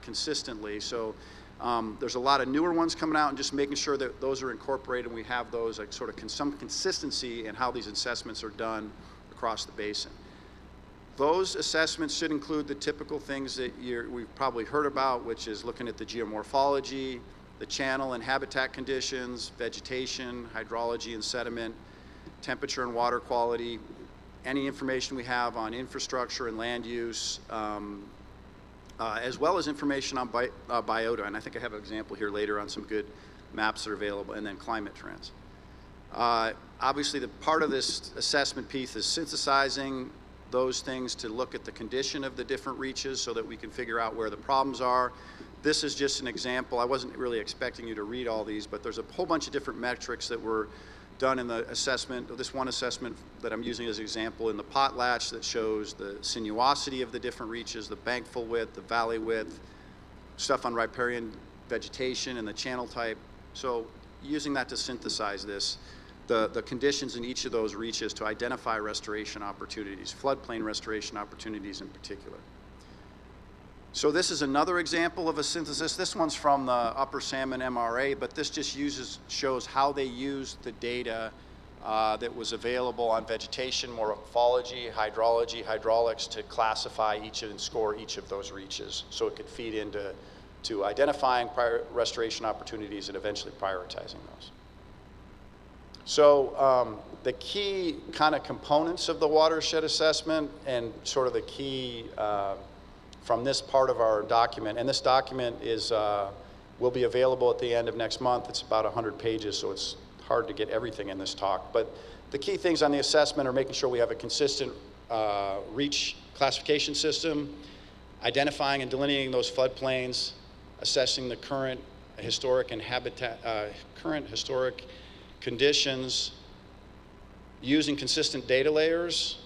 consistently. So there's a lot of newer ones coming out, and just making sure that those are incorporated and we have those like sort of some consistency in how these assessments are done across the basin. Those assessments should include the typical things that we've probably heard about, which is looking at the geomorphology, the channel and habitat conditions, vegetation, hydrology and sediment, temperature and water quality, any information we have on infrastructure and land use, as well as information on biota. And I think I have an example here later on some good maps that are available, and then climate trends. Obviously, the part of this assessment piece is synthesizing those things to look at the condition of the different reaches so that we can figure out where the problems are. This is just an example. I wasn't really expecting you to read all these, but there's a whole bunch of different metrics that were done in the assessment. This one assessment that I'm using as an example in the Potlatch that shows the sinuosity of the different reaches, the bankful width, the valley width, stuff on riparian vegetation and the channel type. So using that to synthesize this, the conditions in each of those reaches to identify restoration opportunities, floodplain restoration opportunities in particular. So this is another example of a synthesis. This one's from the Upper Salmon MRA, but this just shows how they use the data that was available on vegetation, morphology, hydrology, hydraulics to classify each and score each of those reaches so it could feed into identifying restoration opportunities and eventually prioritizing those. So the key kind of components of the watershed assessment and sort of the key from this part of our document, and this document is will be available at the end of next month. It's about 100 pages, so it's hard to get everything in this talk. But the key things on the assessment are making sure we have a consistent reach classification system, identifying and delineating those floodplains, assessing the current historic and current historic conditions, using consistent data layers,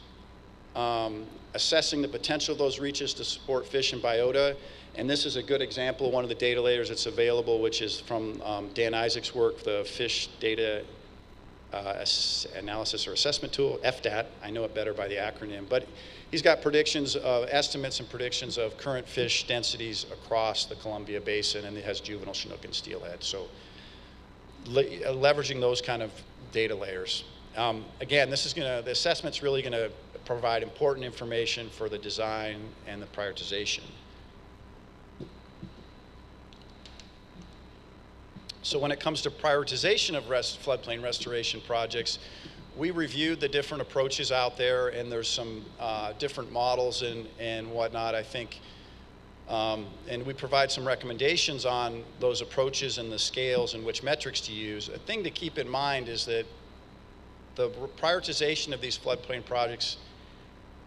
assessing the potential of those reaches to support fish and biota. And this is a good example of one of the data layers that's available, which is from Dan Isaac's work, the Fish Data Analysis or Assessment Tool, FDAT. I know it better by the acronym. But he's got predictions of estimates and predictions of current fish densities across the Columbia Basin, and it has juvenile Chinook and steelhead. So leveraging those kind of data layers. Again, the assessment's really gonna provide important information for the design and the prioritization. So when it comes to prioritization of floodplain restoration projects, we reviewed the different approaches out there, and there's some different models and whatnot, I think. And we provide some recommendations on those approaches and the scales and which metrics to use. A thing to keep in mind is that the prioritization of these floodplain projects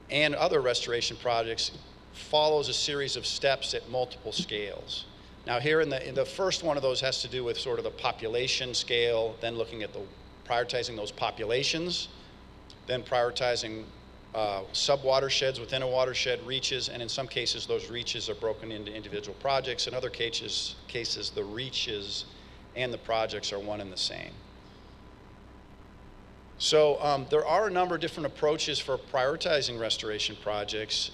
and other restoration projects follows a series of steps at multiple scales. Now here in the first one of those has to do with sort of the population scale, then looking at prioritizing those populations, then prioritizing sub-watersheds within a watershed, reaches, and in some cases those reaches are broken into individual projects. In other cases the reaches and the projects are one and the same. So there are a number of different approaches for prioritizing restoration projects.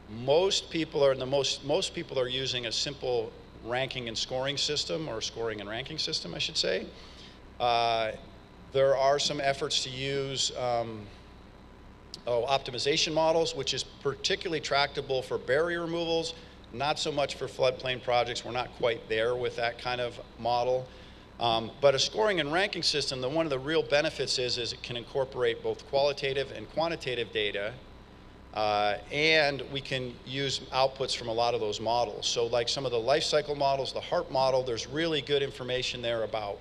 Most people are using a simple ranking and scoring system, or scoring and ranking system, I should say. There are some efforts to use optimization models, which is particularly tractable for barrier removals, not so much for floodplain projects. We're not quite there with that kind of model. But a scoring and ranking system, one of the real benefits is it can incorporate both qualitative and quantitative data. And we can use outputs from a lot of those models. So like some of the life cycle models, the HARP model, there's really good information there about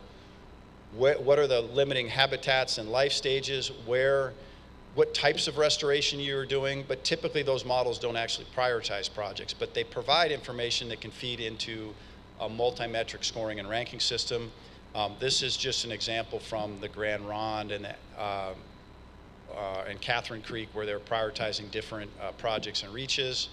what are the limiting habitats and life stages, what types of restoration you're doing, but typically those models don't actually prioritize projects, but they provide information that can feed into a multi-metric scoring and ranking system. This is just an example from the Grand Ronde and Catherine Creek, where they're prioritizing different projects and reaches.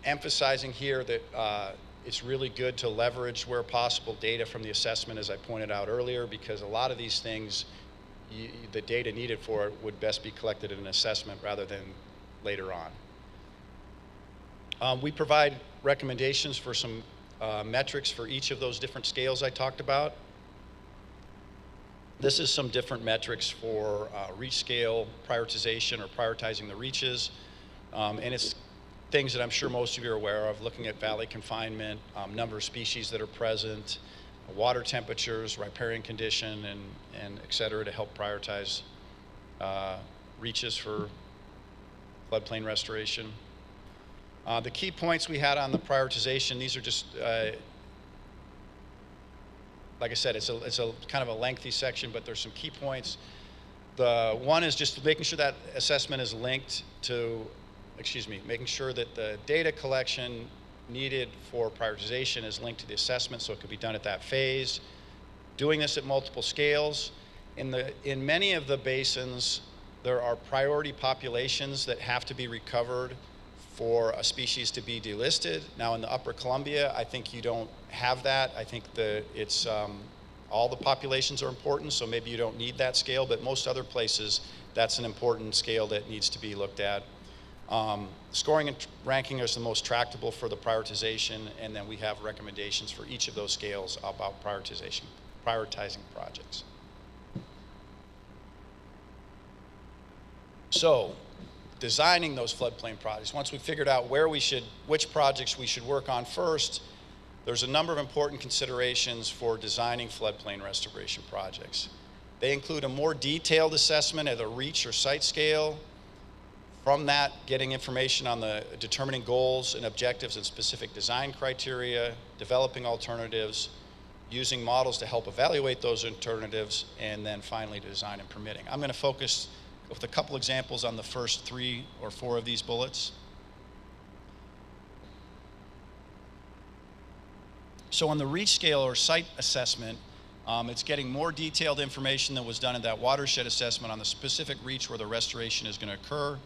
Emphasizing here that it's really good to leverage, where possible, data from the assessment, as I pointed out earlier, because a lot of these things, the data needed for it would best be collected in an assessment rather than later on. We provide recommendations for some metrics for each of those different scales I talked about. This is some different metrics for reach scale prioritization, or prioritizing the reaches. And it's things that I'm sure most of you are aware of, looking at valley confinement, number of species that are present, water temperatures, riparian condition, and et cetera, to help prioritize reaches for floodplain restoration. The key points we had on the prioritization, these are just, like I said, it's a kind of a lengthy section, but there's some key points. The one is just making sure that assessment is linked to, making sure that the data collection needed for prioritization is linked to the assessment, so it could be done at that phase. Doing this at multiple scales. In many of the basins, there are priority populations that have to be recovered for a species to be delisted. Now in the Upper Columbia, I think you don't have that. I think all the populations are important, so maybe you don't need that scale, but most other places, that's an important scale that needs to be looked at. Scoring and ranking is the most tractable for the prioritization, and then we have recommendations for each of those scales about prioritizing projects. So, designing those floodplain projects, once we figured out which projects we should work on first, there's a number of important considerations for designing floodplain restoration projects. They include a more detailed assessment at a reach or site scale. From that, getting information on determining goals and objectives and specific design criteria, developing alternatives, using models to help evaluate those alternatives, and then finally design and permitting. I'm going to focus with a couple examples on the first 3 or 4 of these bullets. So on the reach scale or site assessment, it's getting more detailed information than was done in that watershed assessment on the specific reach where the restoration is going to occur.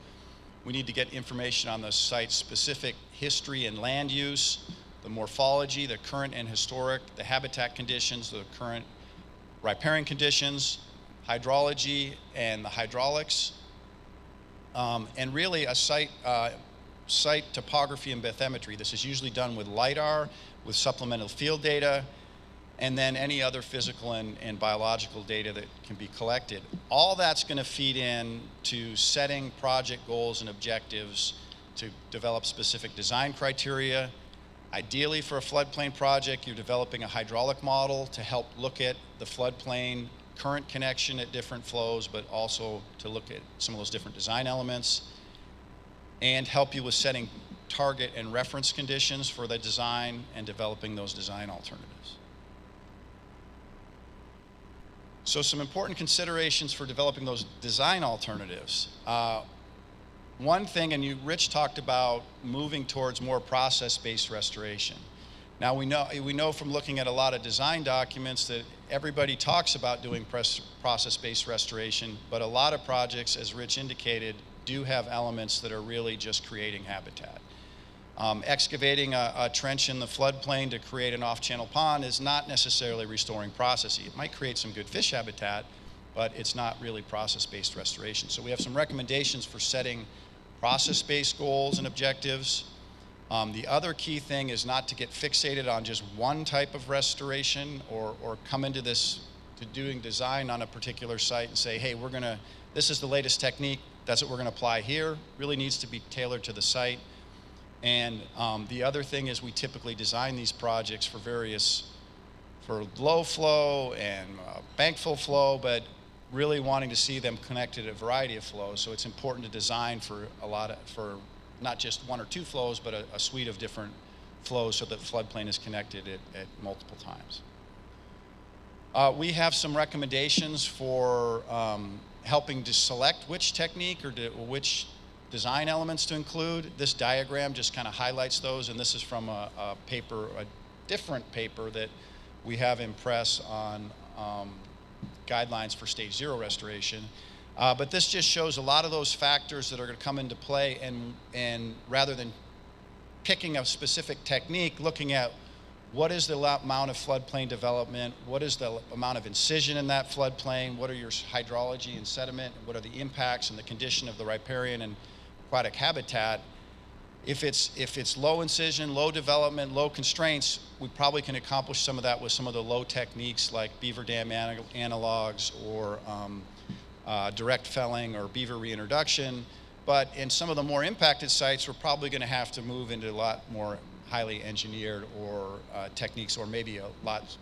We need to get information on the site's specific history and land use, the morphology, the current and historic, the habitat conditions, the current riparian conditions, hydrology and the hydraulics, and really a site topography and bathymetry. This is usually done with LiDAR, with supplemental field data, and then any other physical and biological data that can be collected. All that's going to feed in to setting project goals and objectives to develop specific design criteria. Ideally, for a floodplain project, you're developing a hydraulic model to help look at the floodplain current connection at different flows, but also to look at some of those different design elements and help you with setting target and reference conditions for the design and developing those design alternatives. So some important considerations for developing those design alternatives. One thing, and Rich talked about moving towards more process-based restoration. Now we know from looking at a lot of design documents that everybody talks about doing process-based restoration, but a lot of projects, as Rich indicated, do have elements that are really just creating habitat. Excavating a trench in the floodplain to create an off-channel pond is not necessarily restoring processes. It might create some good fish habitat, but it's not really process-based restoration. So we have some recommendations for setting process-based goals and objectives. The other key thing is not to get fixated on just one type of restoration or come into doing design on a particular site and say, hey, this is the latest technique, that's what we're gonna apply here. Really needs to be tailored to the site. And the other thing is we typically design these projects for low flow and bankful flow, but really wanting to see them connected at a variety of flows. So it's important to design for not just 1 or 2 flows, but a suite of different flows so that the floodplain is connected at multiple times. We have some recommendations for helping to select which technique or which design elements to include. This diagram just kind of highlights those, and this is from a different paper that we have in press on guidelines for stage 0 restoration. But this just shows a lot of those factors that are going to come into play, and rather than picking a specific technique, looking at what is the amount of floodplain development, what is the amount of incision in that floodplain, what are your hydrology and sediment, what are the impacts and the condition of the riparian and aquatic habitat. If it's low incision, low development, low constraints, we probably can accomplish some of that with some of the low techniques like beaver dam analogs or direct felling or beaver reintroduction. But in some of the more impacted sites, we're probably going to have to move into a lot more highly engineered or techniques, or maybe a lot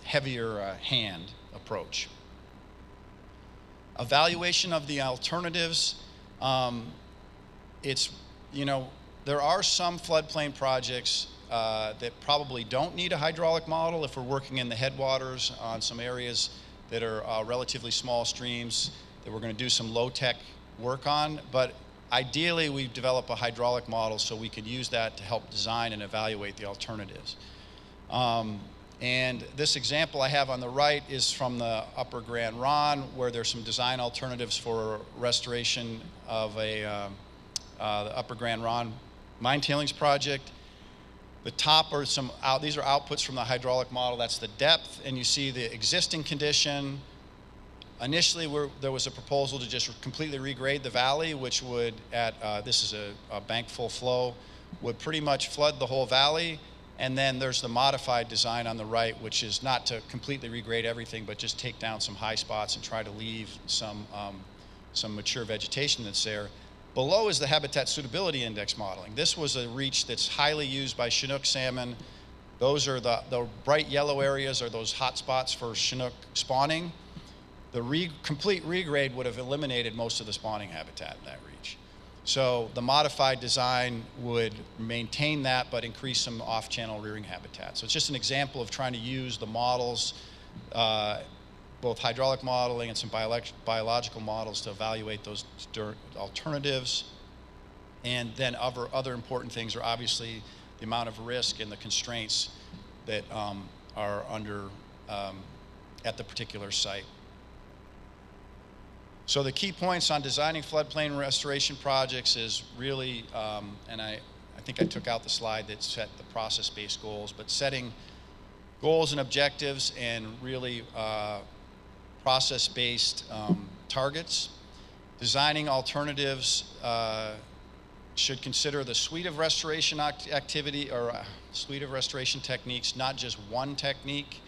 heavier hand approach. Evaluation of the alternatives. There are some floodplain projects that probably don't need a hydraulic model if we're working in the headwaters on some areas that are relatively small streams that we're going to do some low-tech work on. But ideally, we develop a hydraulic model so we can use that to help design and evaluate the alternatives. And this example I have on the right is from the Upper Grand Ronde, where there's some design alternatives for restoration of the Upper Grand Ronde mine tailings project. The top are these are outputs from the hydraulic model. That's the depth, and you see the existing condition. Initially, there was a proposal to just completely regrade the valley, which would, this is a bank full flow, would pretty much flood the whole valley. And then there's the modified design on the right, which is not to completely regrade everything, but just take down some high spots and try to leave some some mature vegetation that's there. Below is the habitat suitability index modeling. This was a reach that's highly used by Chinook salmon. Those are the bright yellow areas are those hot spots for Chinook spawning. The complete regrade would have eliminated most of the spawning habitat in that reach. So the modified design would maintain that, but increase some off-channel rearing habitat. So it's just an example of trying to use the models, both hydraulic modeling and some biological models to evaluate those alternatives. And then other important things are obviously the amount of risk and the constraints that are under at the particular site. So the key points on designing floodplain restoration projects is really, and I think I took out the slide that set the process-based goals, but setting goals and objectives and really process-based targets. Designing alternatives should consider the suite of restoration activity or suite of restoration techniques, not just one technique.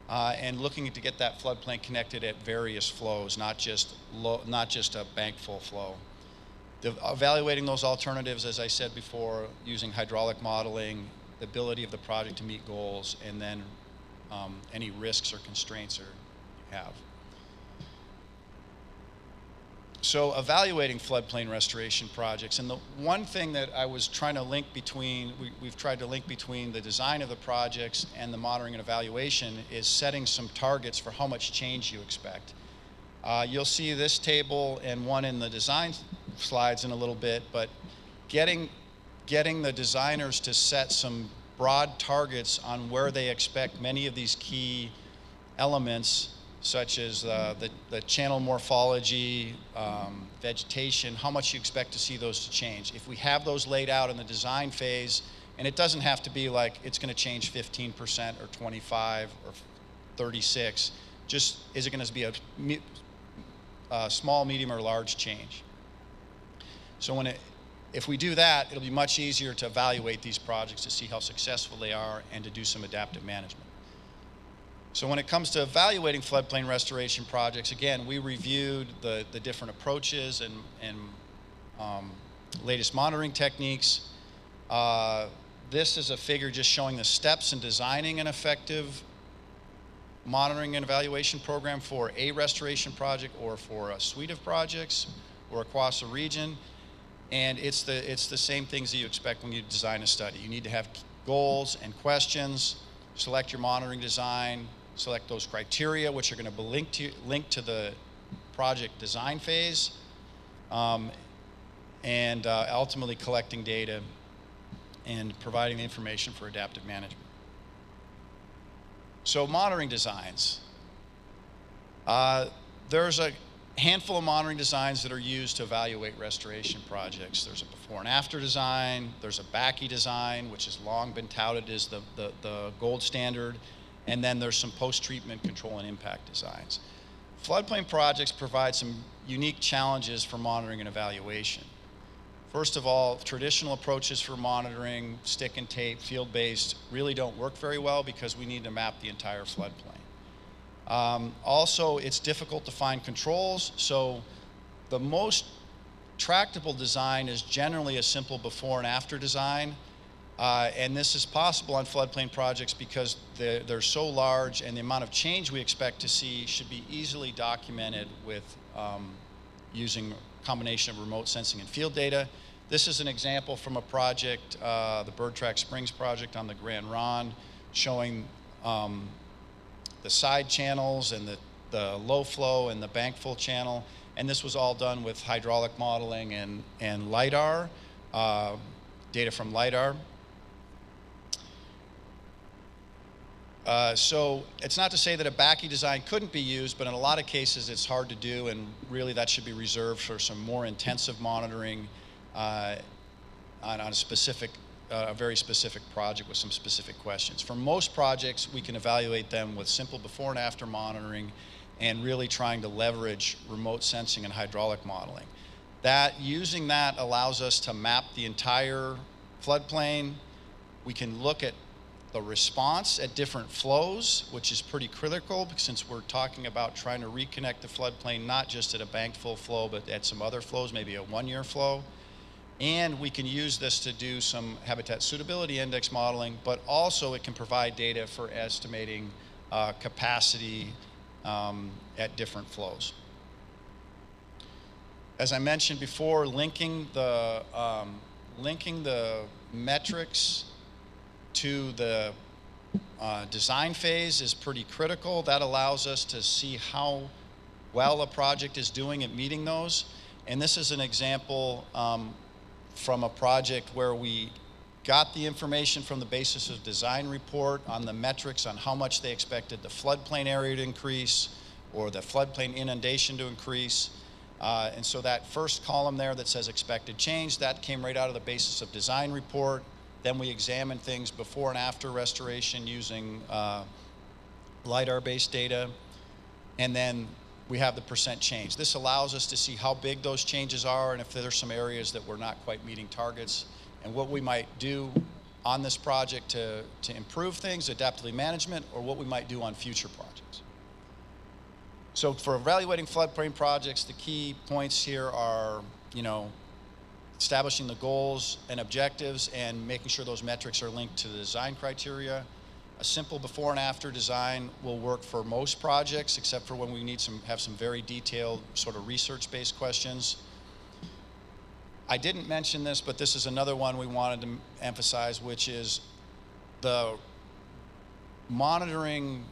And looking to get that floodplain connected at various flows, not just a bankful flow. Evaluating those alternatives, as I said before, using hydraulic modeling, the ability of the project to meet goals, and then any risks or constraints you have. So evaluating floodplain restoration projects, and the one thing that I was trying to link between, we've tried to link between the design of the projects and the monitoring and evaluation is setting some targets for how much change you expect. You'll see this table and one in the design slides in a little bit, but getting the designers to set some broad targets on where they expect many of these key elements, such as the channel morphology, vegetation, how much you expect to see those to change. If we have those laid out in the design phase, and it doesn't have to be like it's going to change 15% or 25 or 36, just is it going to be a small, medium, or large change? So if we do that, it'll be much easier to evaluate these projects to see how successful they are and to do some adaptive management. So when it comes to evaluating floodplain restoration projects, again, we reviewed the different approaches and latest monitoring techniques. This is a figure just showing the steps in designing an effective monitoring and evaluation program for a restoration project or for a suite of projects or across a region. And it's the same things that you expect when you design a study. You need to have goals and questions, select your monitoring design, select those criteria which are going to be linked to the project design phase, and ultimately collecting data and providing the information for adaptive management. So monitoring designs. There's a handful of monitoring designs that are used to evaluate restoration projects. There's a before and after design, there's a BACI design, which has long been touted as the gold standard, and then there's some post-treatment control and impact designs. Floodplain projects provide some unique challenges for monitoring and evaluation. First of all, traditional approaches for monitoring, stick and tape, field-based, really don't work very well because we need to map the entire floodplain. Also, it's difficult to find controls, so the most tractable design is generally a simple before and after design. And this is possible on floodplain projects because they're so large, and the amount of change we expect to see should be easily documented with using a combination of remote sensing and field data. This is an example from a project, the Bird Track Springs project on the Grand Ronde, showing the side channels and the low flow and the bank full channel. And this was all done with hydraulic modeling and LiDAR, data from LiDAR. So it's not to say that a BACI design couldn't be used, but in a lot of cases it's hard to do, and really that should be reserved for some more intensive monitoring on a specific, a very specific project with some specific questions. For most projects, we can evaluate them with simple before and after monitoring and really trying to leverage remote sensing and hydraulic modeling. Using that allows us to map the entire floodplain. We can look at the response at different flows, which is pretty critical since we're talking about trying to reconnect the floodplain, not just at a bankful flow, but at some other flows, maybe a one-year flow. And we can use this to do some habitat suitability index modeling, but also it can provide data for estimating capacity at different flows. As I mentioned before, linking the metrics to the design phase is pretty critical. That allows us to see how well a project is doing at meeting those. And this is an example from a project where we got the information from the basis of design report on the metrics on how much they expected the floodplain area to increase or the floodplain inundation to increase. And so that first column there that says expected change, that came right out of the basis of design report. Then we examined things before and after restoration using LiDAR-based data. And then we have the percent change. This allows us to see how big those changes are and if there's some areas that we're not quite meeting targets and what we might do on this project to improve things, adaptively management, or what we might do on future projects. So for evaluating floodplain projects, the key points here are, establishing the goals and objectives and making sure those metrics are linked to the design criteria. A simple before and after design will work for most projects, except for when we need have some very detailed sort of research-based questions. I didn't mention this, but this is another one we wanted to emphasize, which is the monitoring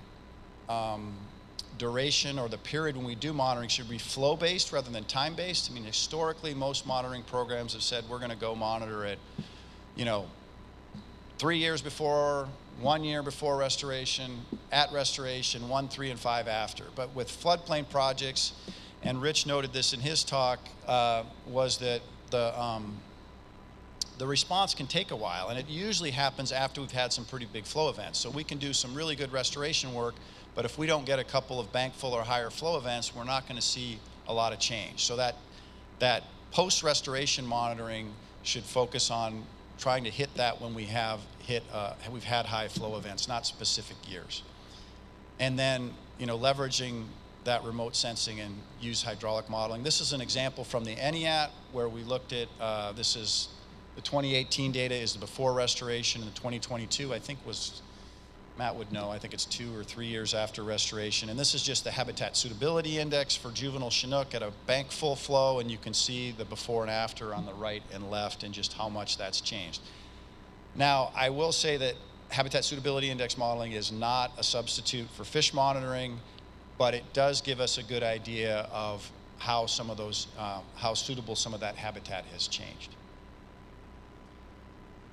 duration or the period when we do monitoring should be flow-based rather than time-based. I mean, historically, most monitoring programs have said we're going to go monitor it, 3 years before, 1 year before restoration, at restoration, 1, 3, and 5 after. But with floodplain projects, and Rich noted this in his talk, was that the response can take a while, and it usually happens after we've had some pretty big flow events. So we can do some really good restoration work, but if we don't get a couple of bankful or higher flow events, we're not going to see a lot of change. So that post-restoration monitoring should focus on trying to hit that when we have we've had high flow events, not specific years. And then, leveraging that remote sensing and use hydraulic modeling. This is an example from the ENIAT where we looked at, this is the 2018 data is the before restoration, and the 2022 I think was, Matt would know, I think it's 2 or 3 years after restoration. And this is just the habitat suitability index for juvenile Chinook at a bank full flow, and you can see the before and after on the right and left and just how much that's changed. Now, I will say that habitat suitability index modeling is not a substitute for fish monitoring, but it does give us a good idea of how some of those, how suitable some of that habitat has changed.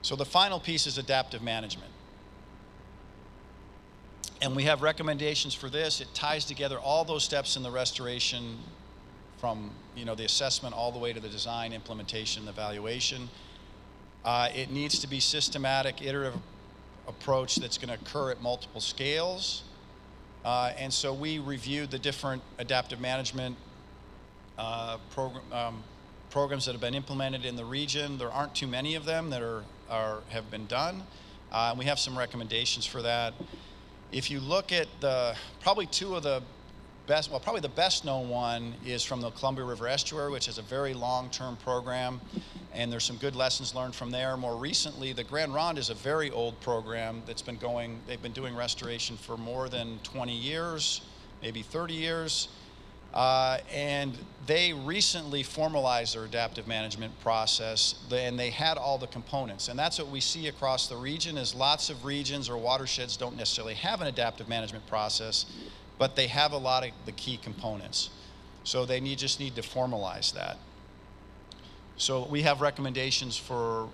So the final piece is adaptive management. And we have recommendations for this. It ties together all those steps in the restoration from the assessment all the way to the design, implementation, and evaluation. It needs to be systematic, iterative approach that's going to occur at multiple scales. And so we reviewed the different adaptive management programs that have been implemented in the region. There aren't too many of them that have been done. And we have some recommendations for that. If you look at probably two of the best, well, probably the best known one is from the Columbia River Estuary, which is a very long-term program, and there's some good lessons learned from there. More recently, the Grand Ronde is a very old program that's been going, they've been doing restoration for more than 20 years, maybe 30 years, and they recently formalized their adaptive management process, and they had all the components. And that's what we see across the region, is lots of regions or watersheds don't necessarily have an adaptive management process, but they have a lot of the key components. So they just need to formalize that. So we have recommendations for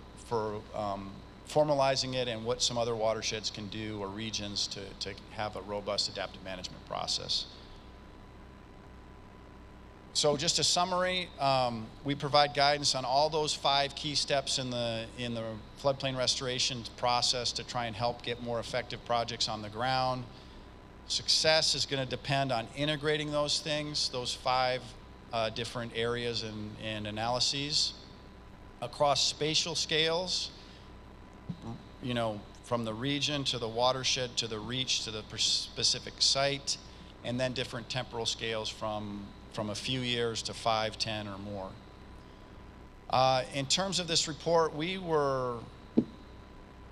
formalizing it and what some other watersheds can do or regions to have a robust adaptive management process. So just a summary, we provide guidance on all those 5 key steps in the floodplain restoration process to try and help get more effective projects on the ground. Success is going to depend on integrating those things, those 5 different areas and analyses across spatial scales, from the region to the watershed to the reach to the specific site, and then different temporal scales from a few years to 5, 10, or more. In terms of this report, we were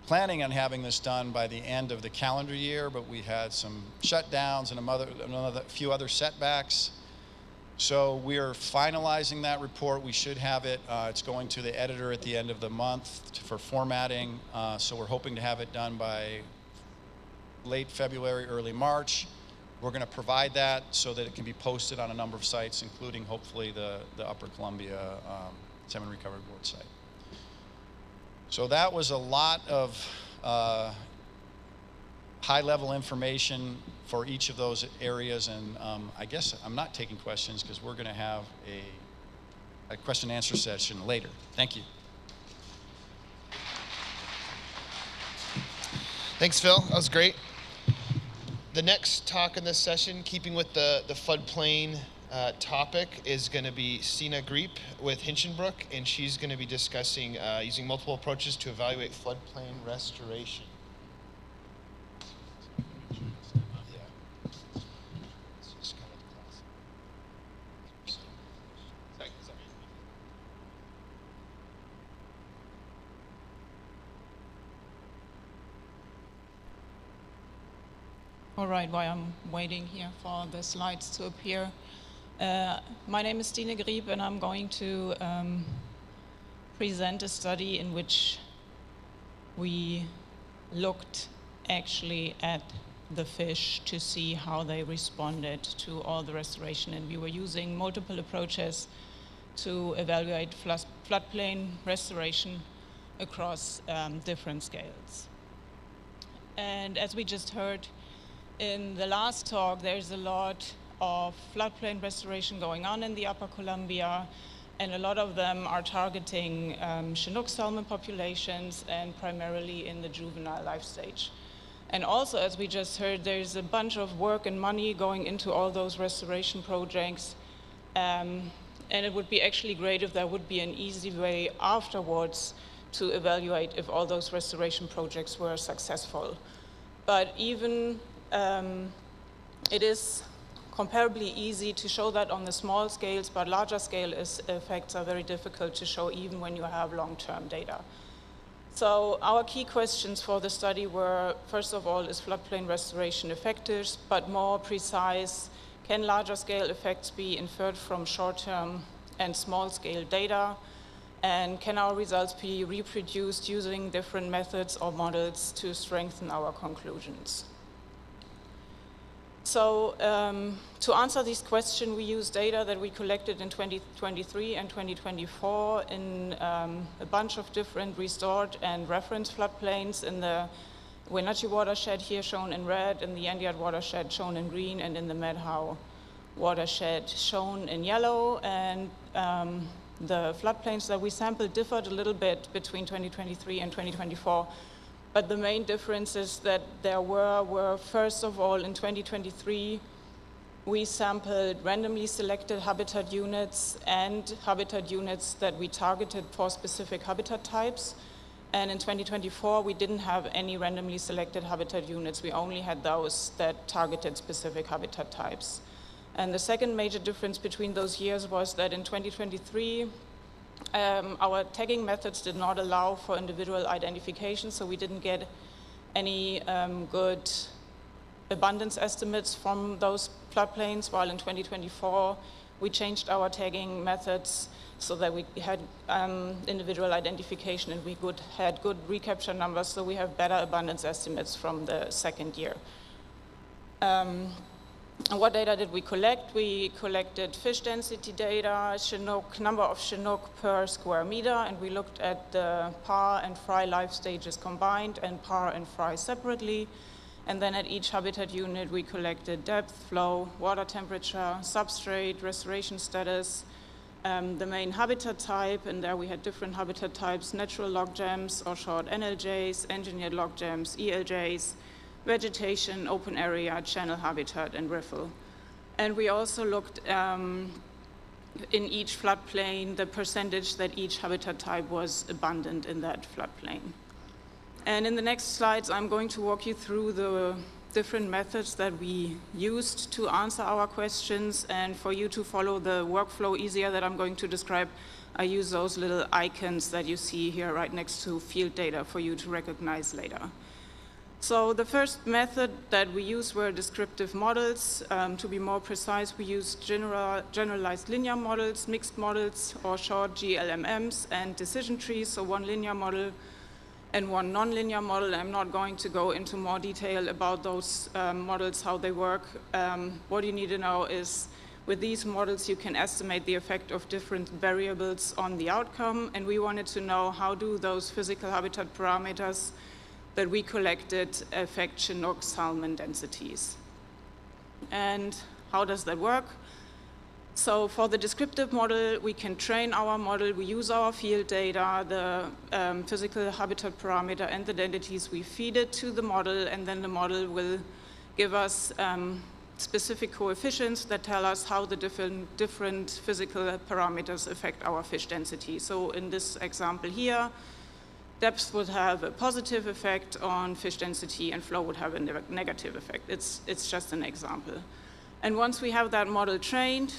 planning on having this done by the end of the calendar year, but we had some shutdowns and a few other setbacks. So we're finalizing that report. We should have it. It's going to the editor at the end of the month for formatting. So we're hoping to have it done by late February, early March. We're going to provide that so that it can be posted on a number of sites, including hopefully the Upper Columbia Salmon Recovery Board site. So that was a lot of high-level information for each of those areas, and I guess I'm not taking questions because we're going to have a question and answer session later. Thank you. Thanks, Phil. That was great. The next talk in this session, keeping with the floodplain topic, is going to be Stine Griep with Hinchinbrook, and she's going to be discussing using multiple approaches to evaluate floodplain restoration. All right, while I'm waiting here for the slides to appear. My name is Stine Griep, and I'm going to present a study in which we looked actually at the fish to see how they responded to all the restoration. And we were using multiple approaches to evaluate floodplain restoration across different scales. And as we just heard, in the last talk, there's a lot of floodplain restoration going on in the Upper Columbia, and a lot of them are targeting Chinook salmon populations and primarily in the juvenile life stage. And also, as we just heard, there's a bunch of work and money going into all those restoration projects, and it would be actually great if there would be an easy way afterwards to evaluate if all those restoration projects were successful. But even it is comparably easy to show that on the small scales, but larger scale effects are very difficult to show even when you have long-term data. So our key questions for the study were, first of all, is floodplain restoration effective, but more precise, can larger scale effects be inferred from short-term and small-scale data? And can our results be reproduced using different methods or models to strengthen our conclusions? So to answer these questions, we used data that we collected in 2023 and 2024 in a bunch of different restored and reference floodplains in the Wenatchee watershed here shown in red, in the Andiat watershed shown in green, and in the Medhow watershed shown in yellow. And the floodplains that we sampled differed a little bit between 2023 and 2024. But the main differences that there were, first of all, in 2023, we sampled randomly selected habitat units and habitat units that we targeted for specific habitat types. And in 2024, we didn't have any randomly selected habitat units. We only had those that targeted specific habitat types. And the second major difference between those years was that in 2023, our tagging methods did not allow for individual identification, so we didn't get any good abundance estimates from those floodplains, while in 2024, we changed our tagging methods so that we had individual identification and we had good recapture numbers, so we have better abundance estimates from the second year. And what data did we collect? We collected fish density data, Chinook, number of Chinook per square meter, and we looked at the par and fry life stages combined and par and fry separately. And then at each habitat unit, we collected depth, flow, water temperature, substrate, restoration status, the main habitat type, and there we had different habitat types, natural log jams or short NLJs, engineered log jams, ELJs, vegetation, open area, channel habitat, and riffle. And we also looked in each floodplain the percentage that each habitat type was abundant in that floodplain. And in the next slides, I'm going to walk you through the different methods that we used to answer our questions. And for you to follow the workflow easier that I'm going to describe, I use those little icons that you see here right next to field data for you to recognize later. So the first method that we used were descriptive models. To be more precise, we used generalized linear models, mixed models, or short GLMMs, and decision trees, so one linear model and one nonlinear model. I'm not going to go into more detail about those models, how they work. What you need to know is with these models, you can estimate the effect of different variables on the outcome, and we wanted to know how do those physical habitat parameters that we collected affect Chinook salmon densities. And how does that work? So for the descriptive model, we can train our model. We use our field data, the physical habitat parameter, and the densities. We feed it to the model, and then the model will give us specific coefficients that tell us how the different physical parameters affect our fish density. So in this example here, depth would have a positive effect on fish density, and flow would have a negative effect. It's just an example. And once we have that model trained,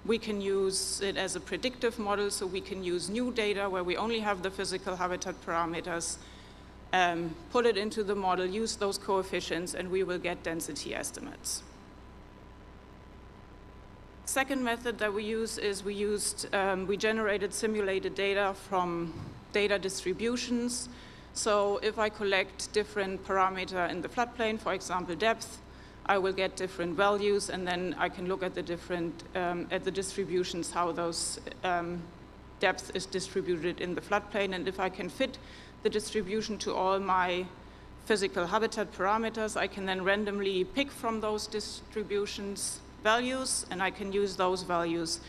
we can use it as a predictive model, so we can use new data where we only have the physical habitat parameters, put it into the model, use those coefficients, and we will get density estimates. Second method that we use is we generated simulated data from data distributions. So if I collect different parameter in the floodplain, for example, depth, I will get different values, and then I can look at the different, at the distributions, how those depth is distributed in the floodplain. And if I can fit the distribution to all my physical habitat parameters, I can then randomly pick from those distributions values, and I can use those values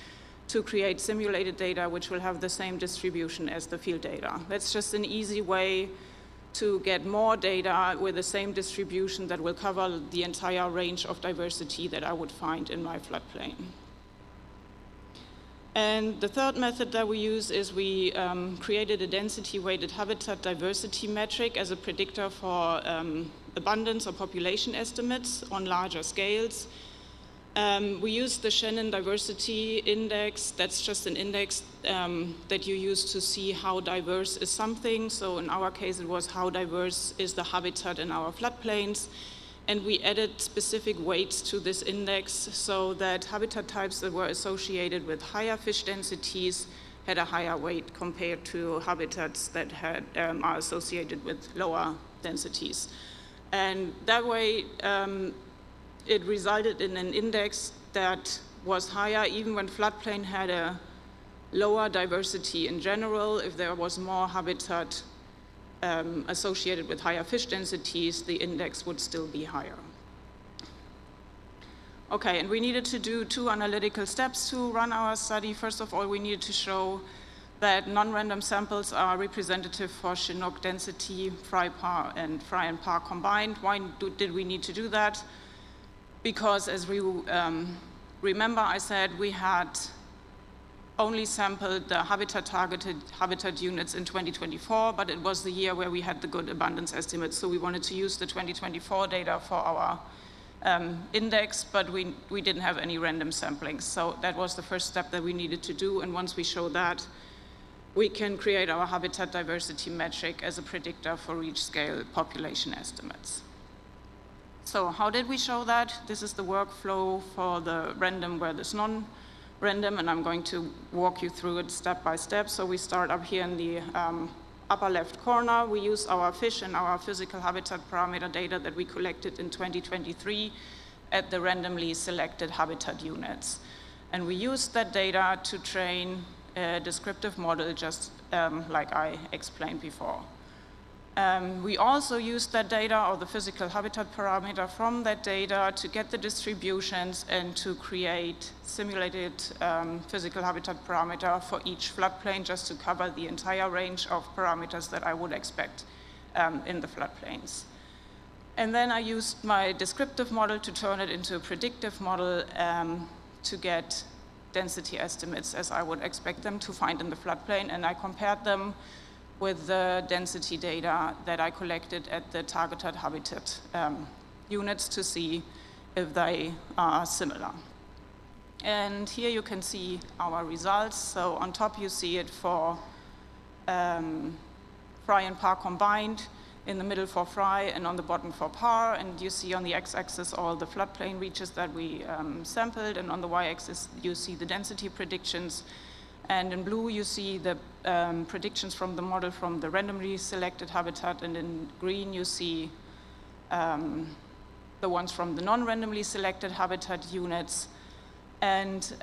to create simulated data which will have the same distribution as the field data. That's just an easy way to get more data with the same distribution that will cover the entire range of diversity that I would find in my floodplain. And the third method that we use is we created a density-weighted habitat diversity metric as a predictor for abundance or population estimates on larger scales. We use the Shannon Diversity Index. That's just an index that you use to see how diverse is something. So in our case, it was how diverse is the habitat in our floodplains. And we added specific weights to this index so that habitat types that were associated with higher fish densities had a higher weight compared to habitats that are associated with lower densities. And that way, it resulted in an index that was higher even when floodplain had a lower diversity in general. If there was more habitat associated with higher fish densities, the index would still be higher. Okay, and we needed to do 2 analytical steps to run our study. First of all, we needed to show that non-random samples are representative for Chinook density, fry and par combined. Why did we need to do that? Because as we remember, I said we had only sampled the habitat-targeted habitat units in 2024, but it was the year where we had the good abundance estimates, so we wanted to use the 2024 data for our index, but we didn't have any random sampling. So that was the first step that we needed to do, and once we show that, we can create our habitat diversity metric as a predictor for reach-scale population estimates. So how did we show that? This is the workflow for the random versus non-random, and I'm going to walk you through it step by step. So we start up here in the upper left corner. We use our fish and our physical habitat parameter data that we collected in 2023 at the randomly selected habitat units. And we used that data to train a descriptive model just like I explained before. We also used that data, or the physical habitat parameter from that data, to get the distributions and to create simulated physical habitat parameter for each floodplain, just to cover the entire range of parameters that I would expect in the floodplains. And then I used my descriptive model to turn it into a predictive model to get density estimates as I would expect them to find in the floodplain, and I compared them with the density data that I collected at the targeted habitat units to see if they are similar. And here you can see our results. So on top you see it for fry and par combined, in the middle for fry, and on the bottom for par. And you see on the x-axis all the floodplain reaches that we sampled, and on the y-axis you see the density predictions. And in blue you see the predictions from the model from the randomly selected habitat, and in green you see the ones from the non-randomly selected habitat units. And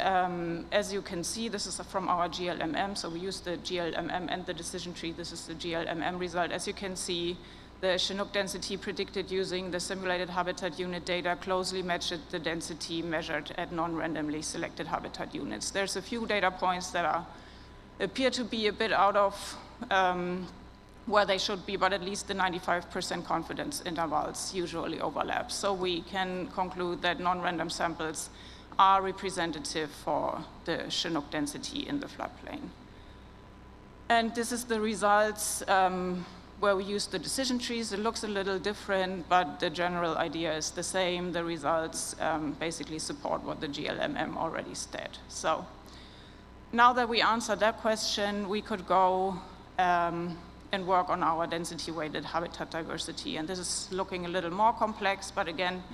as you can see, this is from our GLMM, so we use the GLMM and the decision tree. This is the GLMM result. As you can see, the Chinook density predicted using the simulated habitat unit data closely matched the density measured at non-randomly selected habitat units. There's a few data points that appear to be a bit out of where they should be, but at least the 95% confidence intervals usually overlap. So we can conclude that non-random samples are representative for the Chinook density in the floodplain. And this is the results where we use the decision trees. It looks a little different, but the general idea is the same. The results basically support what the GLMM already said. So now that we answered that question, we could go and work on our density-weighted habitat diversity. And this is looking a little more complex, but again,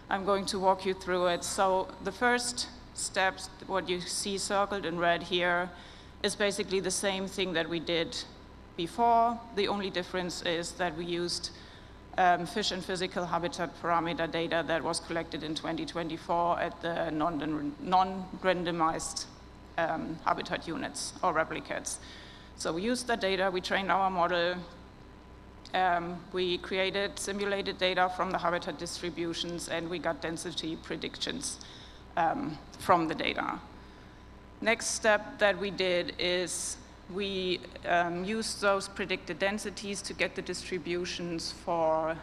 I'm going to walk you through it. So the first steps, what you see circled in red here, is basically the same thing that we did before. The only difference is that we used fish and physical habitat parameter data that was collected in 2024 at the non-randomized habitat units or replicates. So we used that data, we trained our model, we created simulated data from the habitat distributions, and we got density predictions from the data. Next step that we did is we used those predicted densities to get the distributions for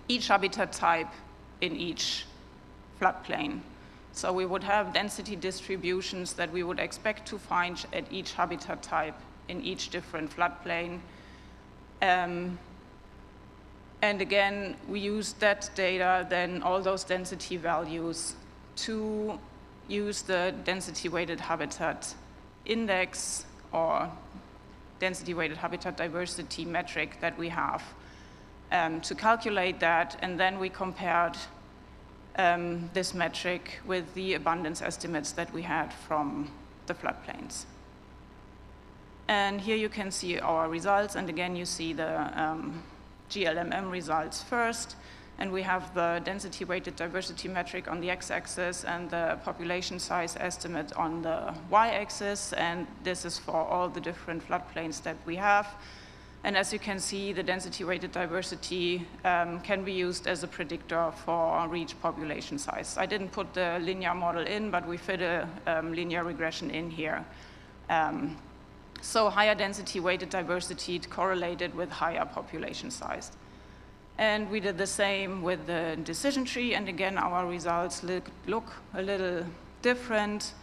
each habitat type in each floodplain. So we would have density distributions that we would expect to find at each habitat type in each different floodplain. And again, we use that data, then all those density values, to use the density-weighted habitat index or density-weighted habitat diversity metric that we have to calculate that, and then we compared this metric with the abundance estimates that we had from the floodplains. And here you can see our results, and again you see the GLMM results first, and we have the density-weighted diversity metric on the x-axis and the population size estimate on the y-axis, and this is for all the different floodplains that we have. And as you can see, the density-weighted diversity can be used as a predictor for reach population size. I didn't put the linear model in, but we fit a linear regression in here. So higher density-weighted diversity correlated with higher population size. And we did the same with the decision tree, and again, our results look a little different,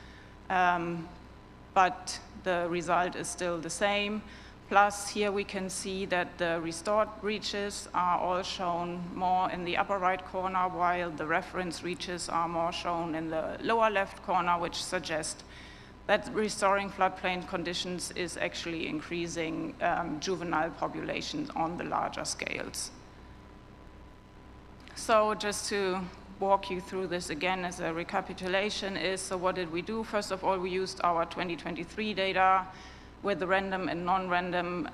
but the result is still the same. Plus, here we can see that the restored reaches are all shown more in the upper right corner, while the reference reaches are more shown in the lower left corner, which suggests that restoring floodplain conditions is actually increasing juvenile populations on the larger scales. So just to walk you through this again as a recapitulation is, so what did we do? First of all, we used our 2023 data with the random and non-random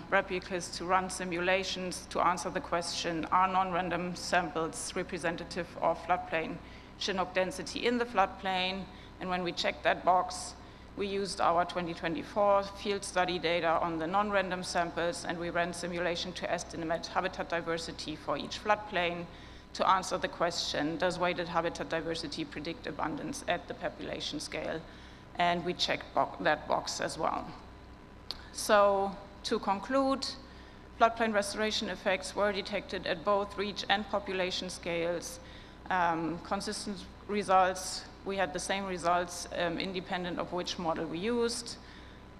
replicas to run simulations to answer the question, are non-random samples representative of floodplain Chinook density in the floodplain? And when we checked that box, we used our 2024 field study data on the non-random samples, and we ran simulation to estimate habitat diversity for each floodplain to answer the question, does weighted habitat diversity predict abundance at the population scale? And we checked that box as well. So to conclude, floodplain restoration effects were detected at both reach and population scales. Consistent results, we had the same results independent of which model we used.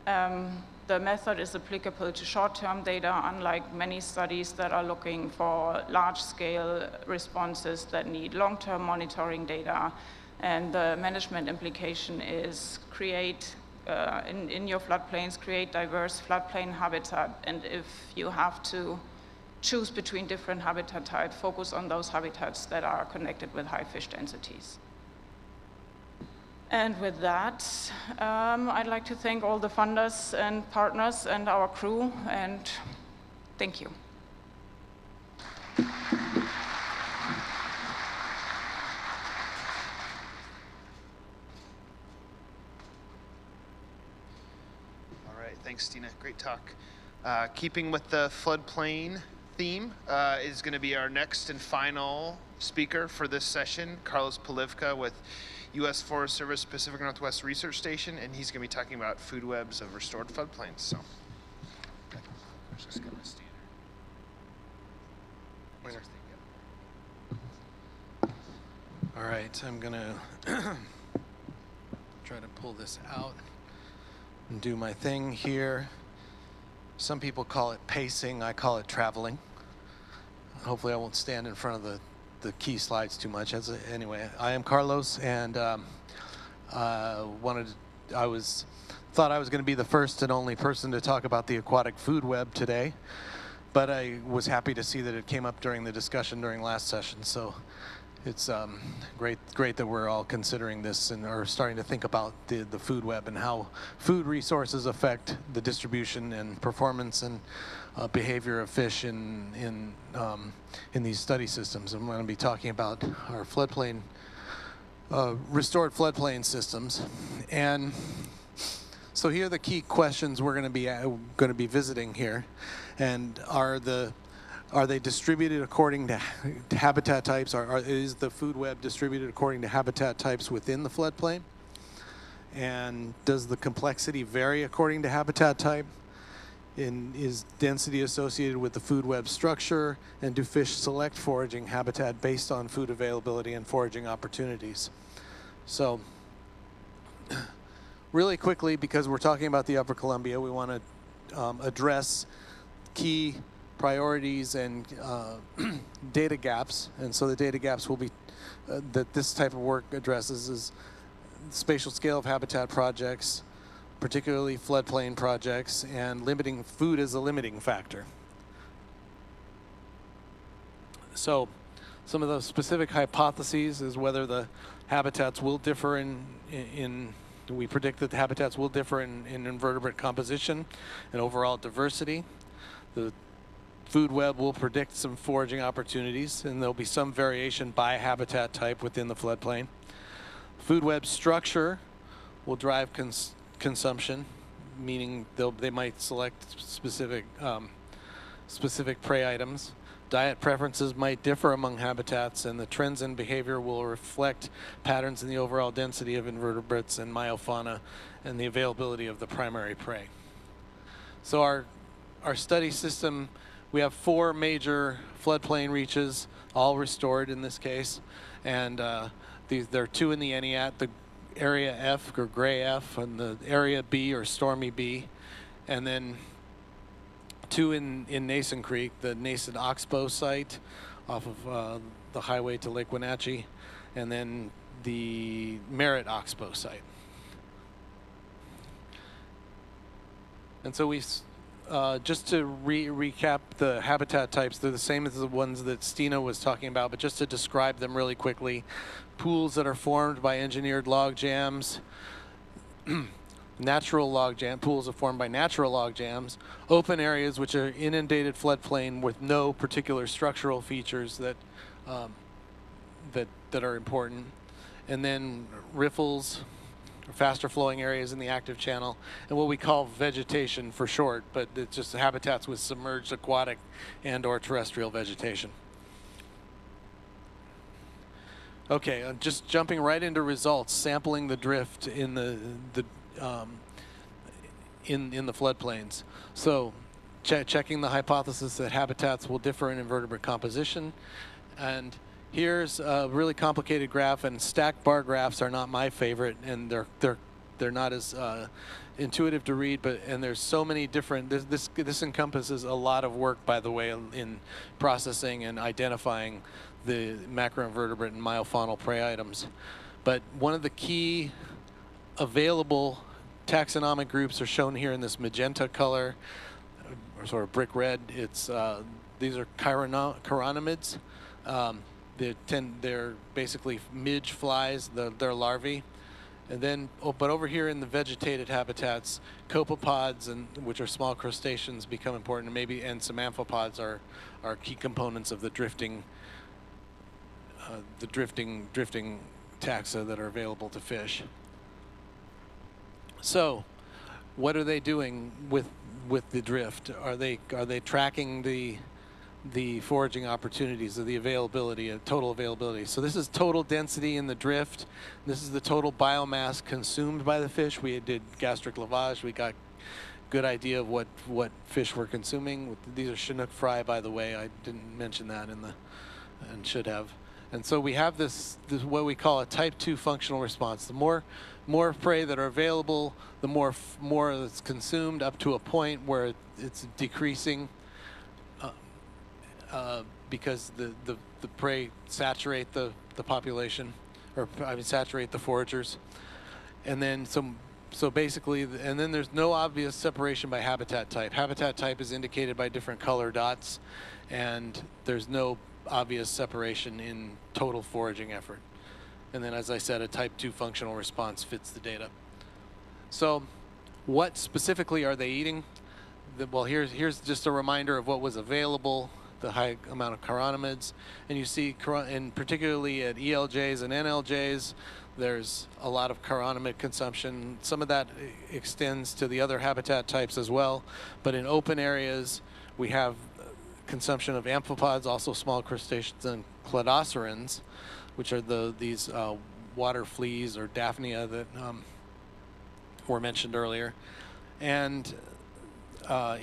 The the method is applicable to short-term data, unlike many studies that are looking for large-scale responses that need long-term monitoring data. And the management implication is create, in your floodplains, create diverse floodplain habitat. And if you have to choose between different habitat types, focus on those habitats that are connected with high fish densities. And with that, I'd like to thank all the funders and partners and our crew, and thank you. All right, thanks, Stine. Great talk. Keeping with the floodplain theme is going to be our next and final speaker for this session, Carlos Polivka with U.S. Forest Service Pacific Northwest Research Station, and he's going to be talking about food webs of restored floodplains. So, just going to stand here. All right, I'm going to try to pull this out and do my thing here. Some people call it pacing, I call it traveling. Hopefully I won't stand in front of the key slides too much. Anyway, I am Carlos, and thought I was going to be the first and only person to talk about the aquatic food web today, but I was happy to see that it came up during the discussion during last session. So it's great that we're all considering this and are starting to think about the food web and how food resources affect the distribution and performance and behavior of fish in these study systems. I'm going to be talking about our floodplain, restored floodplain systems, and so here are the key questions we're going to be visiting here, and are they distributed according to habitat types? Is the food web distributed according to habitat types within the floodplain? And does the complexity vary according to habitat type? And is density associated with the food web structure? And do fish select foraging habitat based on food availability and foraging opportunities? So really quickly, because we're talking about the Upper Columbia, we want to address key priorities and data gaps. And so the data gaps will be that this type of work addresses is spatial scale of habitat projects, particularly floodplain projects, and limiting food as a limiting factor. So some of the specific hypotheses is whether the habitats will differ we predict that the habitats will differ in invertebrate composition and overall diversity. The food web will predict some foraging opportunities, and there'll be some variation by habitat type within the floodplain. Food web structure will drive consumption, meaning they might select specific prey items. Diet preferences might differ among habitats, and the trends in behavior will reflect patterns in the overall density of invertebrates and myofauna and the availability of the primary prey. So our study system, we have 4 major floodplain reaches, all restored in this case, and there are 2 in the ENIAT, the Area F, or Gray F, and the Area B, or Stormy B, and then 2 in Nason Creek, the Nason Oxbow site off of the highway to Lake Wenatchee, and then the Merritt Oxbow site. And so we, just to recap the habitat types, they're the same as the ones that Stine was talking about, but just to describe them really quickly. Pools that are formed by engineered log jams, pools are formed by natural log jams, open areas which are inundated floodplain with no particular structural features that are important, and then riffles, faster flowing areas in the active channel, and what we call vegetation for short, but it's just habitats with submerged aquatic and or terrestrial vegetation. Okay, just jumping right into results, sampling the drift in the floodplains. So checking the hypothesis that habitats will differ in invertebrate composition, and here's a really complicated graph, and stacked bar graphs are not my favorite, and they're they're not as intuitive to read, and there's so many different, this encompasses a lot of work, by the way, in processing and identifying the macroinvertebrate and myofaunal prey items. But one of the key available taxonomic groups are shown here in this magenta color, or sort of brick red. It's these are chironomids. They're basically midge flies. They're larvae. And then, but over here in the vegetated habitats, copepods, which are small crustaceans, become important. And some amphipods are key components of the drifting taxa that are available to fish. So, what are they doing with the drift? Are they tracking the foraging opportunities, or the availability, total availability? So this is total density in the drift. This is the total biomass consumed by the fish. We did gastric lavage. We got good idea of what fish we're consuming. These are Chinook fry, by the way. I didn't mention that and should have. And so we have this what we call a type 2 functional response. The more prey that are available, the more that's consumed, up to a point where it's decreasing. Because the prey saturate the population, or saturate the foragers, and then so basically, and then there's no obvious separation by habitat type. Habitat type is indicated by different color dots, and there's no obvious separation in total foraging effort. And then, as I said, a type 2 functional response fits the data. So what specifically are they eating? Well, here's just a reminder of what was available, the high amount of chironomids. And you see, and particularly at ELJs and NLJs, there's a lot of chironomid consumption. Some of that extends to the other habitat types as well. But in open areas, we have consumption of amphipods, also small crustaceans, and cladocerans, which are these water fleas or Daphnia that were mentioned earlier. And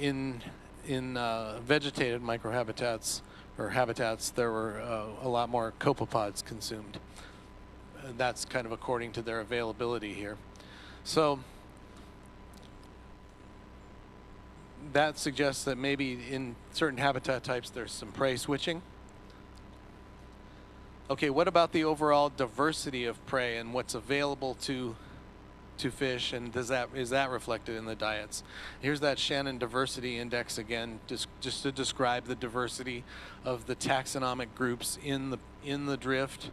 in vegetated microhabitats or habitats, there were a lot more copepods consumed. And that's kind of according to their availability here. So that suggests that maybe in certain habitat types there's some prey switching. Okay, what about the overall diversity of prey and what's available to fish, and is that reflected in the diets? Here's that Shannon Diversity Index again, just to describe the diversity of the taxonomic groups in the drift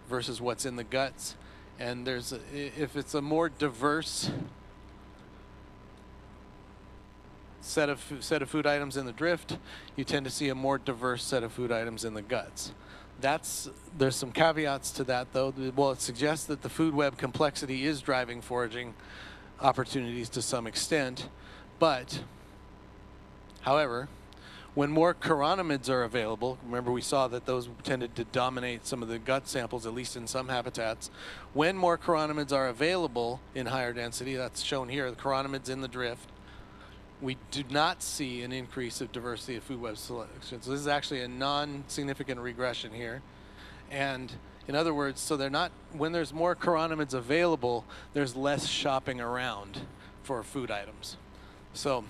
versus what's in the guts. And if it's a more diverse set of food items in the drift, you tend to see a more diverse set of food items in the guts. There's some caveats to that, though. Well, it suggests that the food web complexity is driving foraging opportunities to some extent. But, however, when more chironomids are available, remember we saw that those tended to dominate some of the gut samples, at least in some habitats. When more chironomids are available in higher density, that's shown here, the chironomids in the drift, we do not see an increase of diversity of food web selection. So this is actually a non-significant regression here. And in other words, so when there's more chironomids available, there's less shopping around for food items. So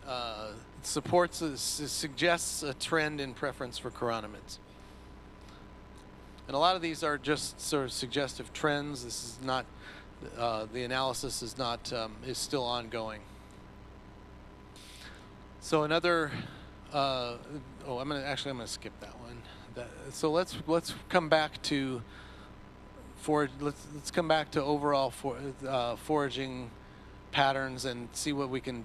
it suggests a trend in preference for chironomids. And a lot of these are just sort of suggestive trends. This is not, the analysis is not, is still ongoing. So another, I'm gonna skip that one. So let's come back to let's come back to overall foraging patterns and see what we can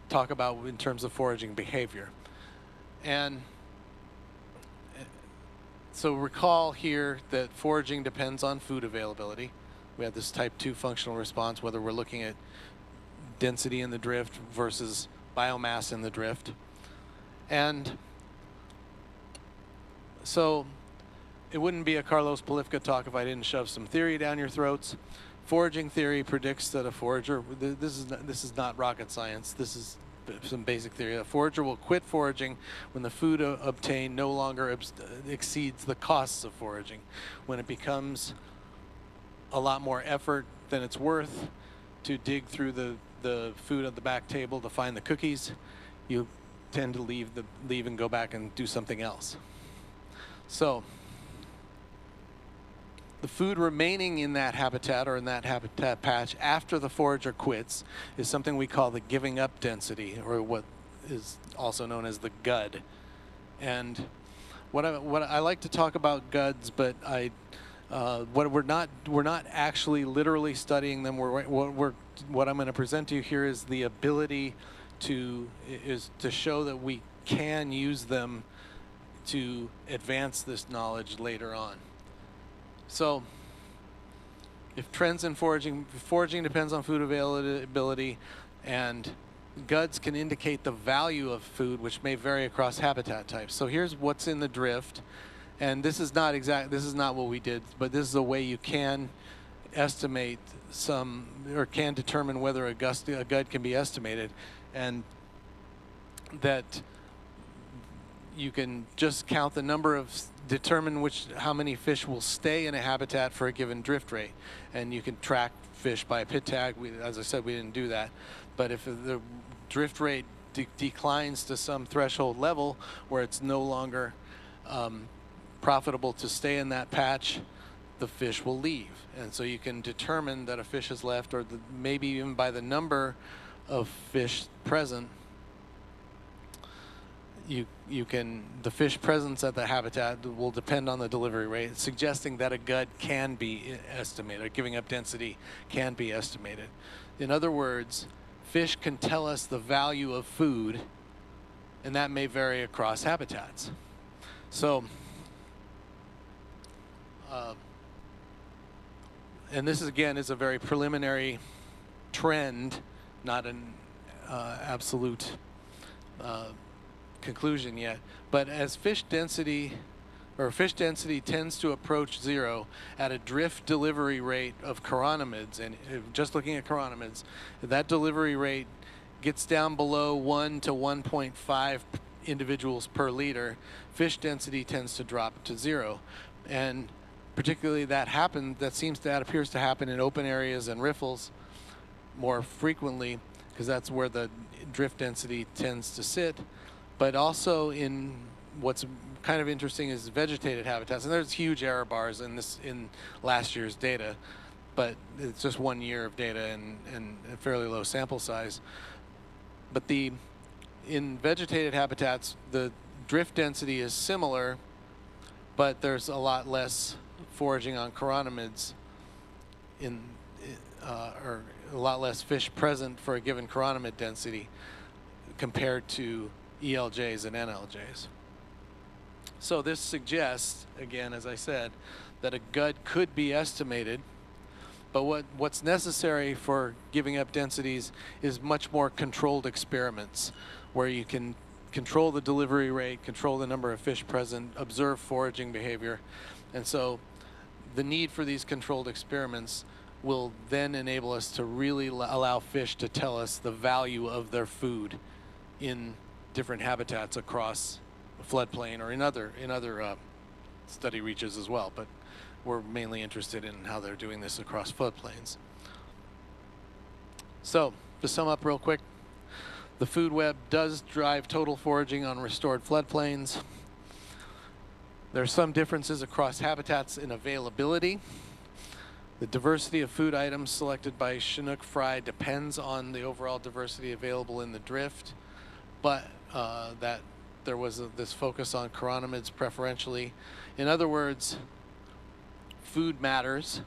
talk about in terms of foraging behavior. And so recall here that foraging depends on food availability. We have this type 2 functional response, whether we're looking at density in the drift versus biomass in the drift. And so it wouldn't be a Carlos Polivka talk if I didn't shove some theory down your throats. Foraging theory predicts that a forager, this is not rocket science, this is some basic theory. A forager will quit foraging when the food obtained no longer exceeds the costs of foraging. When it becomes a lot more effort than it's worth to dig through the food at the back table to find the cookies, you tend to leave and go back and do something else. So the food remaining in that habitat or in that habitat patch after the forager quits is something we call the giving up density, or what is also known as the GUD. And what I like to talk about GUDs, but we're not actually literally studying them. What I'm going to present to you here is the ability to show that we can use them to advance this knowledge later on. So, if trends in foraging depends on food availability, and GUDs can indicate the value of food, which may vary across habitat types. So here's what's in the drift, and this is not what we did, but this is a way you can estimate can determine whether a GUD can be estimated, and that you can just count the number of, determine how many fish will stay in a habitat for a given drift rate. And you can track fish by a pit tag. As I said, we didn't do that. But if the drift rate declines to some threshold level where it's no longer profitable to stay in that patch, the fish will leave. And so you can determine that a fish has left, or maybe even by the number of fish present, the fish presence at the habitat will depend on the delivery rate, suggesting that a GUD can be estimated, or giving up density can be estimated. In other words, fish can tell us the value of food, and that may vary across habitats. So, and this is a very preliminary trend, not an absolute conclusion yet. But as fish density tends to approach zero at a drift delivery rate of chironomids, and just looking at chironomids, that delivery rate gets down below 1 to 1.5 individuals per liter, fish density tends to drop to zero. And particularly that appears to happen in open areas and riffles more frequently, because that's where the drift density tends to sit. But also in what's kind of interesting is vegetated habitats, and there's huge error bars in last year's data, but it's just 1 year of data and a fairly low sample size. But in vegetated habitats, the drift density is similar, but there's a lot less foraging on chironomids or a lot less fish present for a given chironomid density compared to ELJs and NLJs. So this suggests, again, as I said, that a GUD could be estimated, but what's necessary for giving up densities is much more controlled experiments, where you can control the delivery rate, control the number of fish present, observe foraging behavior. And so the need for these controlled experiments will then enable us to really allow fish to tell us the value of their food in different habitats across a floodplain or in other study reaches as well. But we're mainly interested in how they're doing this across floodplains. So to sum up real quick, the food web does drive total foraging on restored floodplains. There are some differences across habitats in availability. The diversity of food items selected by Chinook fry depends on the overall diversity available in the drift, but that there was this focus on chironomids preferentially. In other words, food matters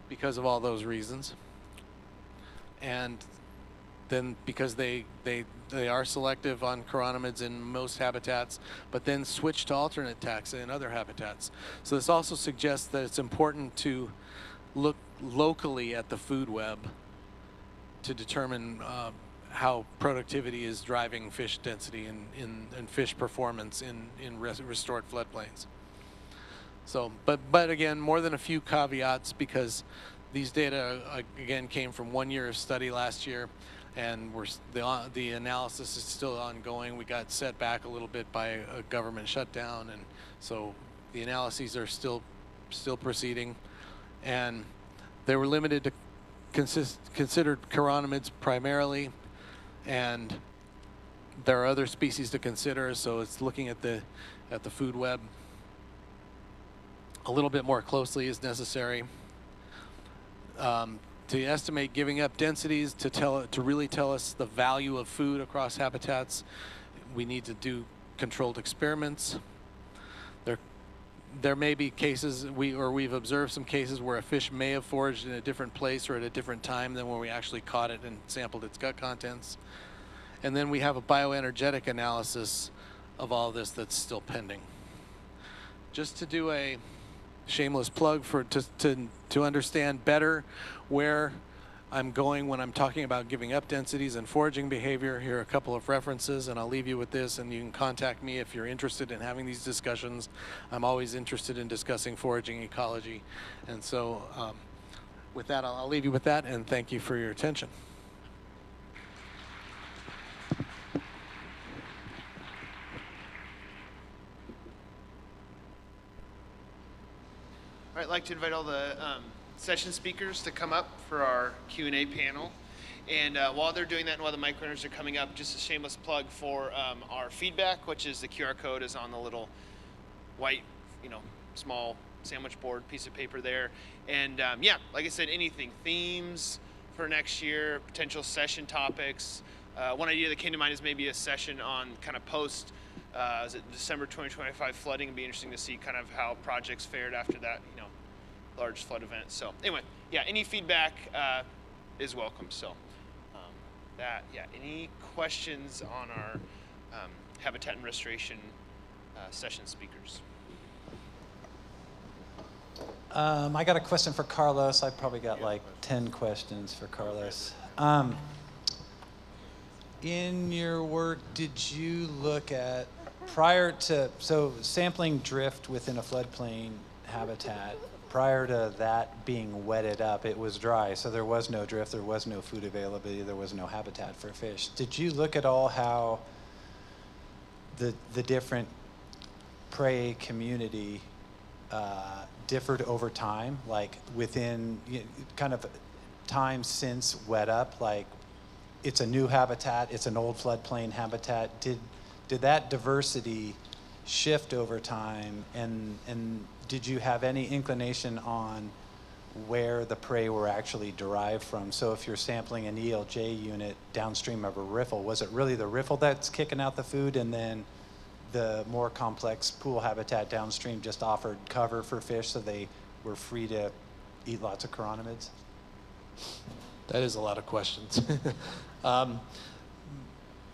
because of all those reasons. And then because they are selective on chironomids in most habitats, but then switch to alternate taxa in other habitats. So this also suggests that it's important to look locally at the food web to determine how productivity is driving fish density and fish performance in restored floodplains. So, but again, more than a few caveats, because these data again came from 1 year of study last year, and the analysis is still ongoing. We got set back a little bit by a government shutdown, and so the analyses are still proceeding. And They were limited to considered chironomids primarily, and there are other species to consider, so it's looking at the food web a little bit more closely is necessary. To estimate giving up densities to really tell us the value of food across habitats, we need to do controlled experiments. There may be cases we've observed some cases where a fish may have foraged in a different place or at a different time than when we actually caught it and sampled its gut contents. And then we have a bioenergetic analysis of all this that's still pending. Just to do a shameless plug to understand better where I'm going when I'm talking about giving up densities and foraging behavior, here are a couple of references, and I'll leave you with this, and you can contact me if you're interested in having these discussions. I'm always interested in discussing foraging ecology. And so with that, I'll leave you with that, and thank you for your attention. All right, I'd like to invite all the session speakers to come up for our Q&A panel. And while they're doing that and while the mic runners are coming up, just a shameless plug for our feedback, which is the QR code is on the little white, small sandwich board piece of paper there. And yeah, like I said, anything, themes for next year, potential session topics. One idea that came to mind is maybe a session on kind of post is it December 2025 flooding. It'd be interesting to see kind of how projects fared after that, large flood event. So anyway, yeah, any feedback is welcome. So any questions on our habitat and restoration session speakers? I got a question for Carlos. I probably got like 10 questions for Carlos. In your work, did you look at so sampling drift within a floodplain habitat, prior to that being wetted up, it was dry, so there was no drift, there was no food availability, there was no habitat for fish. Did you look at all how the different prey community differed over time, like within kind of time since wet up, like it's a new habitat, it's an old floodplain habitat. Did that diversity shift over time, and did you have any inclination on where the prey were actually derived from? So if you're sampling an ELJ unit downstream of a riffle, was it really the riffle that's kicking out the food, and then the more complex pool habitat downstream just offered cover for fish so they were free to eat lots of chironomids? That is a lot of questions.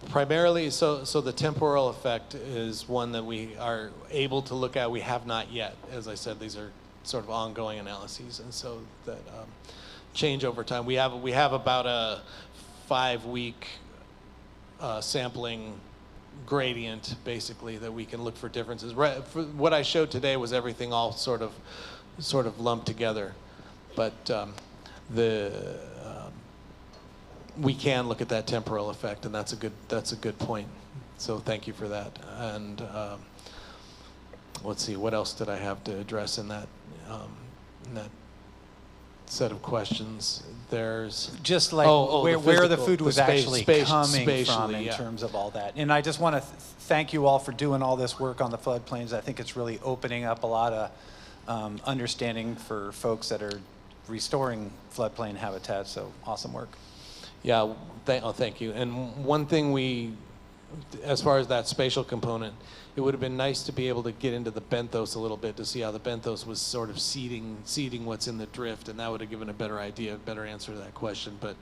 Primarily, so the temporal effect is one that we are able to look at. We have not yet. As I said, these are sort of ongoing analyses, and so that change over time. We have about a 5-week sampling gradient, basically, that we can look for differences. What I showed today was everything all sort of lumped together, but we can look at that temporal effect, and that's a good point. So thank you for that. And let's see, what else did I have to address in that set of questions? There's just like where the food was actually coming from in terms of all that. And I just want to thank you all for doing all this work on the floodplains. I think it's really opening up a lot of understanding for folks that are restoring floodplain habitats. So awesome work. Yeah, thank you. And one thing as far as that spatial component, it would have been nice to be able to get into the benthos a little bit to see how the benthos was sort of seeding what's in the drift, and that would have given a better idea, a better answer to that question. But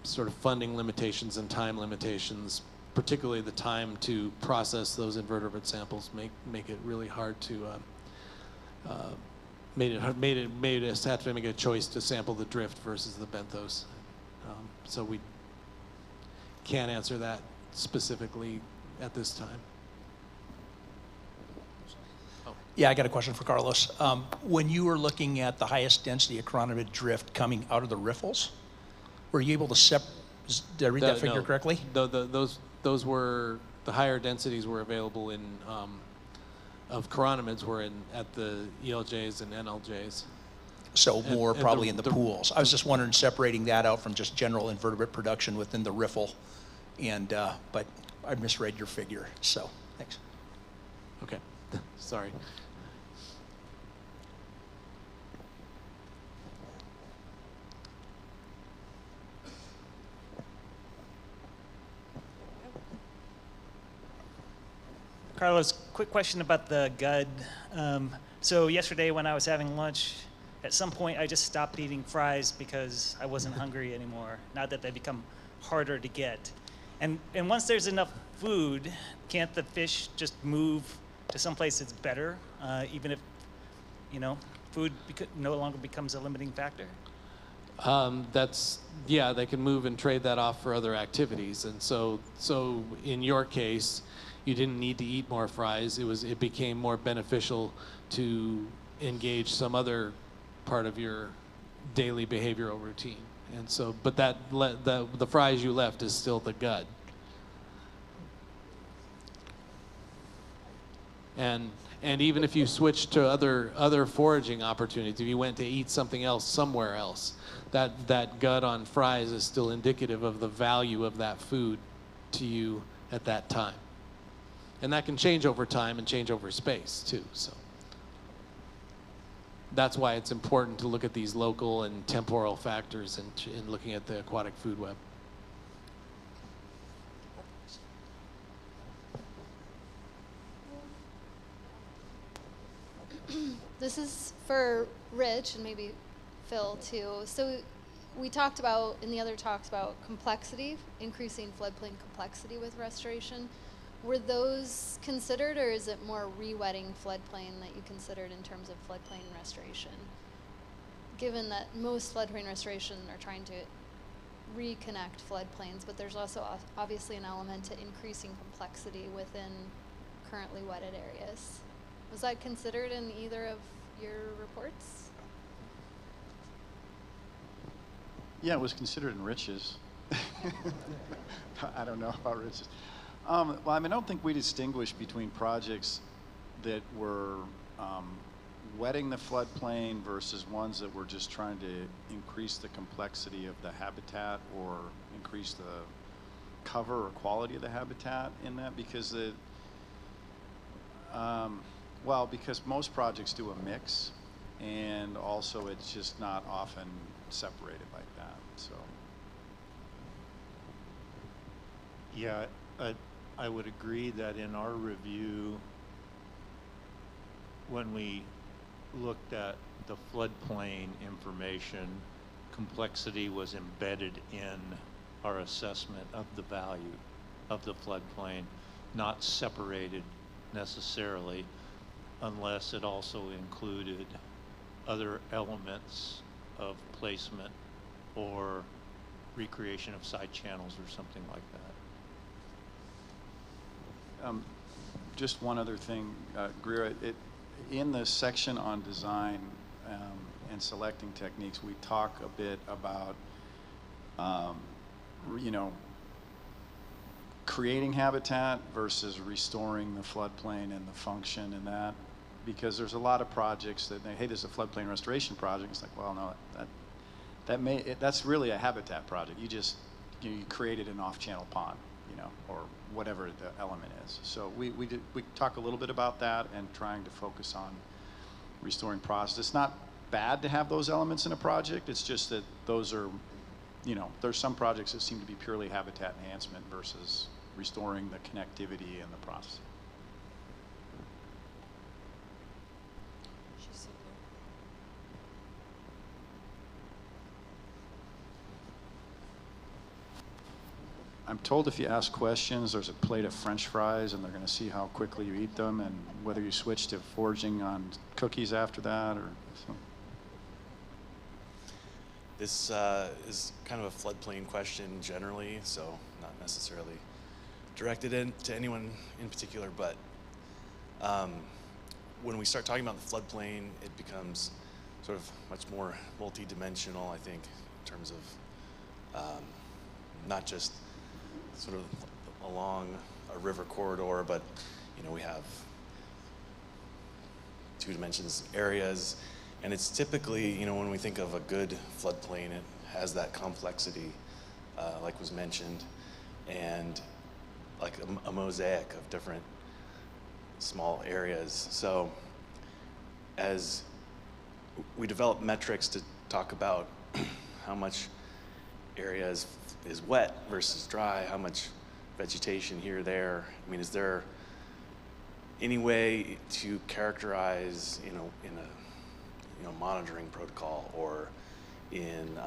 sort of funding limitations and time limitations, particularly the time to process those invertebrate samples, make it really hard to made us have to make a choice to sample the drift versus the benthos. So we can't answer that specifically at this time. Yeah, I got a question for Carlos. When you were looking at the highest density of chironomid drift coming out of the riffles, were you able to did I read that figure correctly? Those were, the higher densities were available in, of chironomids were at the ELJs and NLJs. So more and probably in the pools. I was just wondering, separating that out from just general invertebrate production within the riffle. And, but I misread your figure, so thanks. Okay, sorry. Carlos, quick question about the gud. So yesterday when I was having lunch, at some point I just stopped eating fries because I wasn't hungry anymore, now that they become harder to get. And once there's enough food, can't the fish just move to someplace that's better, even if, food no longer becomes a limiting factor? Yeah, they can move and trade that off for other activities. And so in your case, you didn't need to eat more fries. It became more beneficial to engage some other part of your daily behavioral routine. And so, but the fries you left is still the gud. And even if you switched to other foraging opportunities, if you went to eat something else somewhere else, that gud on fries is still indicative of the value of that food to you at that time. And that can change over time and change over space too. So that's why it's important to look at these local and temporal factors in looking at the aquatic food web. This is for Rich and maybe Phil too. So we talked about, in the other talks, about complexity, increasing floodplain complexity with restoration. Were those considered, or is it more re-wetting floodplain that you considered in terms of floodplain restoration? Given that most floodplain restoration are trying to reconnect floodplains, but there's also obviously an element to increasing complexity within currently wetted areas. Was that considered in either of your reports? Yeah, it was considered in Rich's. I don't know about Rich's. Well, I mean, I don't think we distinguish between projects that were wetting the floodplain versus ones that were just trying to increase the complexity of the habitat or increase the cover or quality of the habitat in that, because because most projects do a mix, and also it's just not often separated like that. So Yeah, I would agree that in our review, when we looked at the floodplain information, complexity was embedded in our assessment of the value of the floodplain, not separated necessarily, unless it also included other elements of placement or recreation of side channels or something like that. Just one other thing, Griep, in the section on design and selecting techniques, we talk a bit about, creating habitat versus restoring the floodplain and the function and that, because there's a lot of projects that, hey, this is a floodplain restoration project. It's like, well, no, that's really a habitat project. You created an off-channel pond, or whatever the element is. So we talk a little bit about that and trying to focus on restoring process. It's not bad to have those elements in a project. It's just that those are, there's some projects that seem to be purely habitat enhancement versus restoring the connectivity and the process. I'm told if you ask questions, there's a plate of French fries, and they're going to see how quickly you eat them and whether you switch to foraging on cookies after that or something. This is kind of a floodplain question generally, so not necessarily directed to anyone in particular, but when we start talking about the floodplain, it becomes sort of much more multi-dimensional, I think, in terms of not just sort of along a river corridor, but we have 2 dimensions areas, And it's typically, you know, when we think of a good floodplain, it has that complexity, like was mentioned, and like a mosaic of different small areas. So as we develop metrics to talk about how much area is wet versus dry, how much vegetation here or there, I mean, is there any way to characterize, you know, in a monitoring protocol or in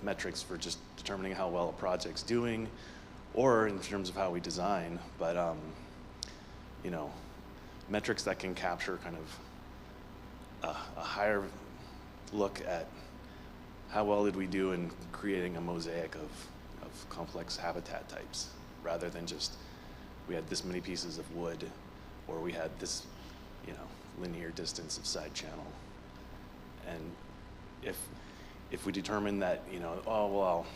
metrics for just determining how well a project's doing, or in terms of how we design, but you know, metrics that can capture kind of a higher look at how well did we do in creating a mosaic of complex habitat types, rather than just we had this many pieces of wood, or we had this, you know, linear distance of side channel. And if we determine that, you know, oh well,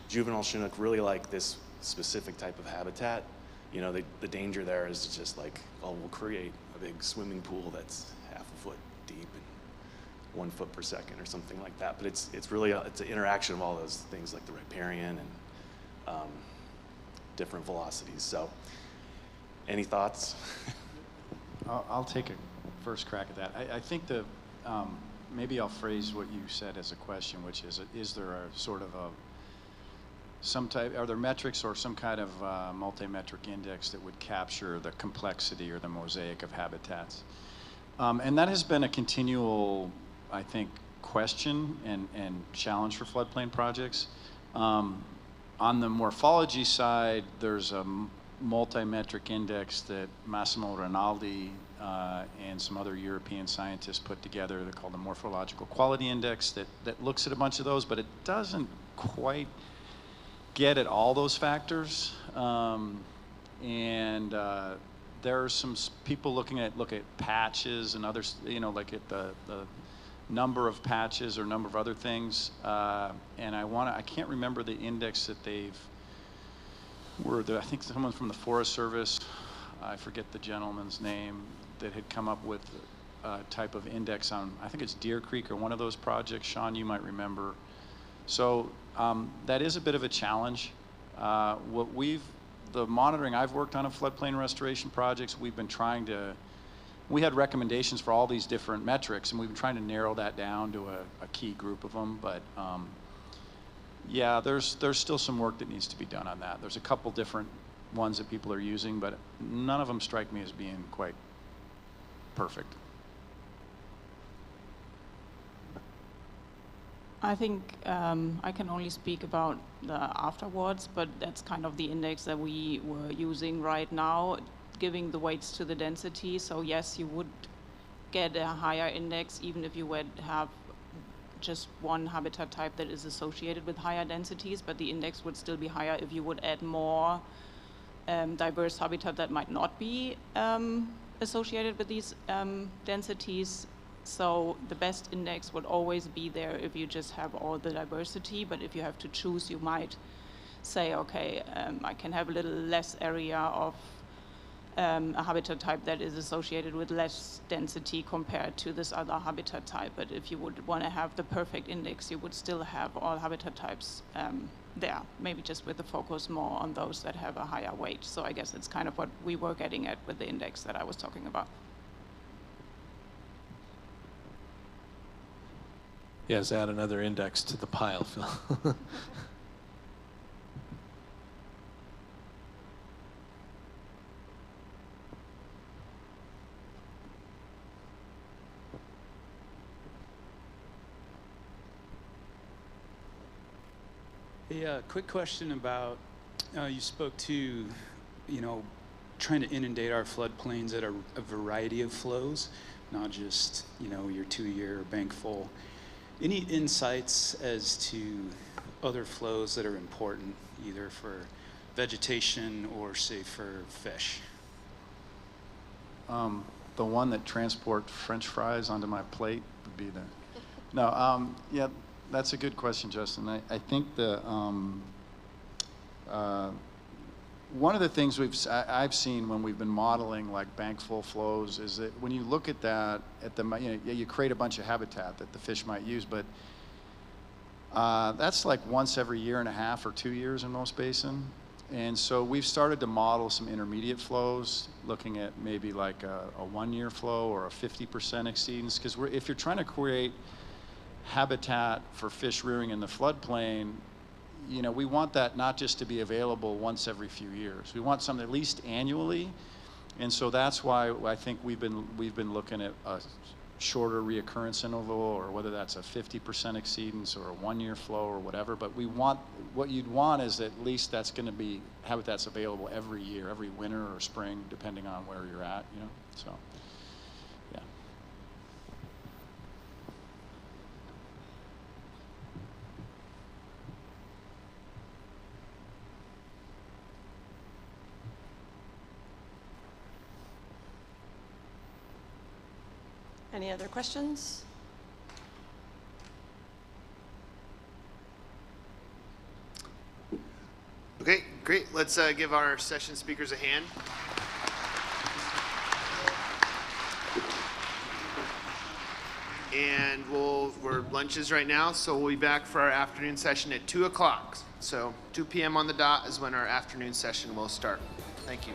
juvenile Chinook really like this specific type of habitat, you know, the danger there is to just like, oh, we'll create a big swimming pool that's half a foot deep and 1 foot per second or something like that. But it's really it's an interaction of all those things like the riparian and different velocities. So, any thoughts? I'll take a first crack at that. I think maybe I'll phrase what you said as a question, which is there a sort of are there metrics or some kind of multi-metric index that would capture the complexity or the mosaic of habitats? And that has been a continual, I think, question and challenge for floodplain projects. On the morphology side, there's a multi-metric index that Massimo Rinaldi and some other European scientists put together. They're called the Morphological Quality Index that looks at a bunch of those, but it doesn't quite get at all those factors. There are some people look at patches and others, you know, like at the number of patches or number of other things. And I can't remember the index that I think someone from the Forest Service, I forget the gentleman's name, that had come up with a type of index on, I think it's Deer Creek or one of those projects. Sean, you might remember. So that is a bit of a challenge. The monitoring I've worked on of floodplain restoration projects, we had recommendations for all these different metrics, and we've been trying to narrow that down to a key group of them. But yeah, there's still some work that needs to be done on that. There's a couple different ones that people are using, but none of them strike me as being quite perfect. I think I can only speak about the afterwards, but that's kind of the index that we were using right now, giving the weights to the density. So yes, you would get a higher index even if you would have just one habitat type that is associated with higher densities, but the index would still be higher if you would add more diverse habitat that might not be associated with these densities. So the best index would always be there if you just have all the diversity, but if you have to choose, you might say, okay, I can have a little less area of a habitat type that is associated with less density compared to this other habitat type. But if you would want to have the perfect index, you would still have all habitat types there, maybe just with the focus more on those that have a higher weight. So I guess it's kind of what we were getting at with the index that I was talking about. Yes, add another index to the pile, Phil. A quick question about, you spoke to, trying to inundate our floodplains at a variety of flows, not just, your 2-year bank full. Any insights as to other flows that are important, either for vegetation or, say, for fish? The one that transport French fries onto my plate would be yeah, that's a good question, Justin. I think one of the things I've seen when we've been modeling like bankful flows is that when you look at that, you create a bunch of habitat that the fish might use, but that's like once every year and a half or 2 years in most basin. And so we've started to model some intermediate flows, looking at maybe like a 1 year flow or a 50% exceedance, because if you're trying to create habitat for fish rearing in the floodplain, we want that not just to be available once every few years. We want something at least annually, and so that's why I think we've been looking at a shorter reoccurrence interval, or whether that's a 50% exceedance or a 1 year flow or whatever. But what you'd want is at least that's going to be habitats available every year, every winter or spring, depending on where you're at. So. Yeah. Any other questions? Okay, great. Let's give our session speakers a hand. And we're lunches right now, so we'll be back for our afternoon session at 2 o'clock. So 2 p.m. on the dot is when our afternoon session will start. Thank you.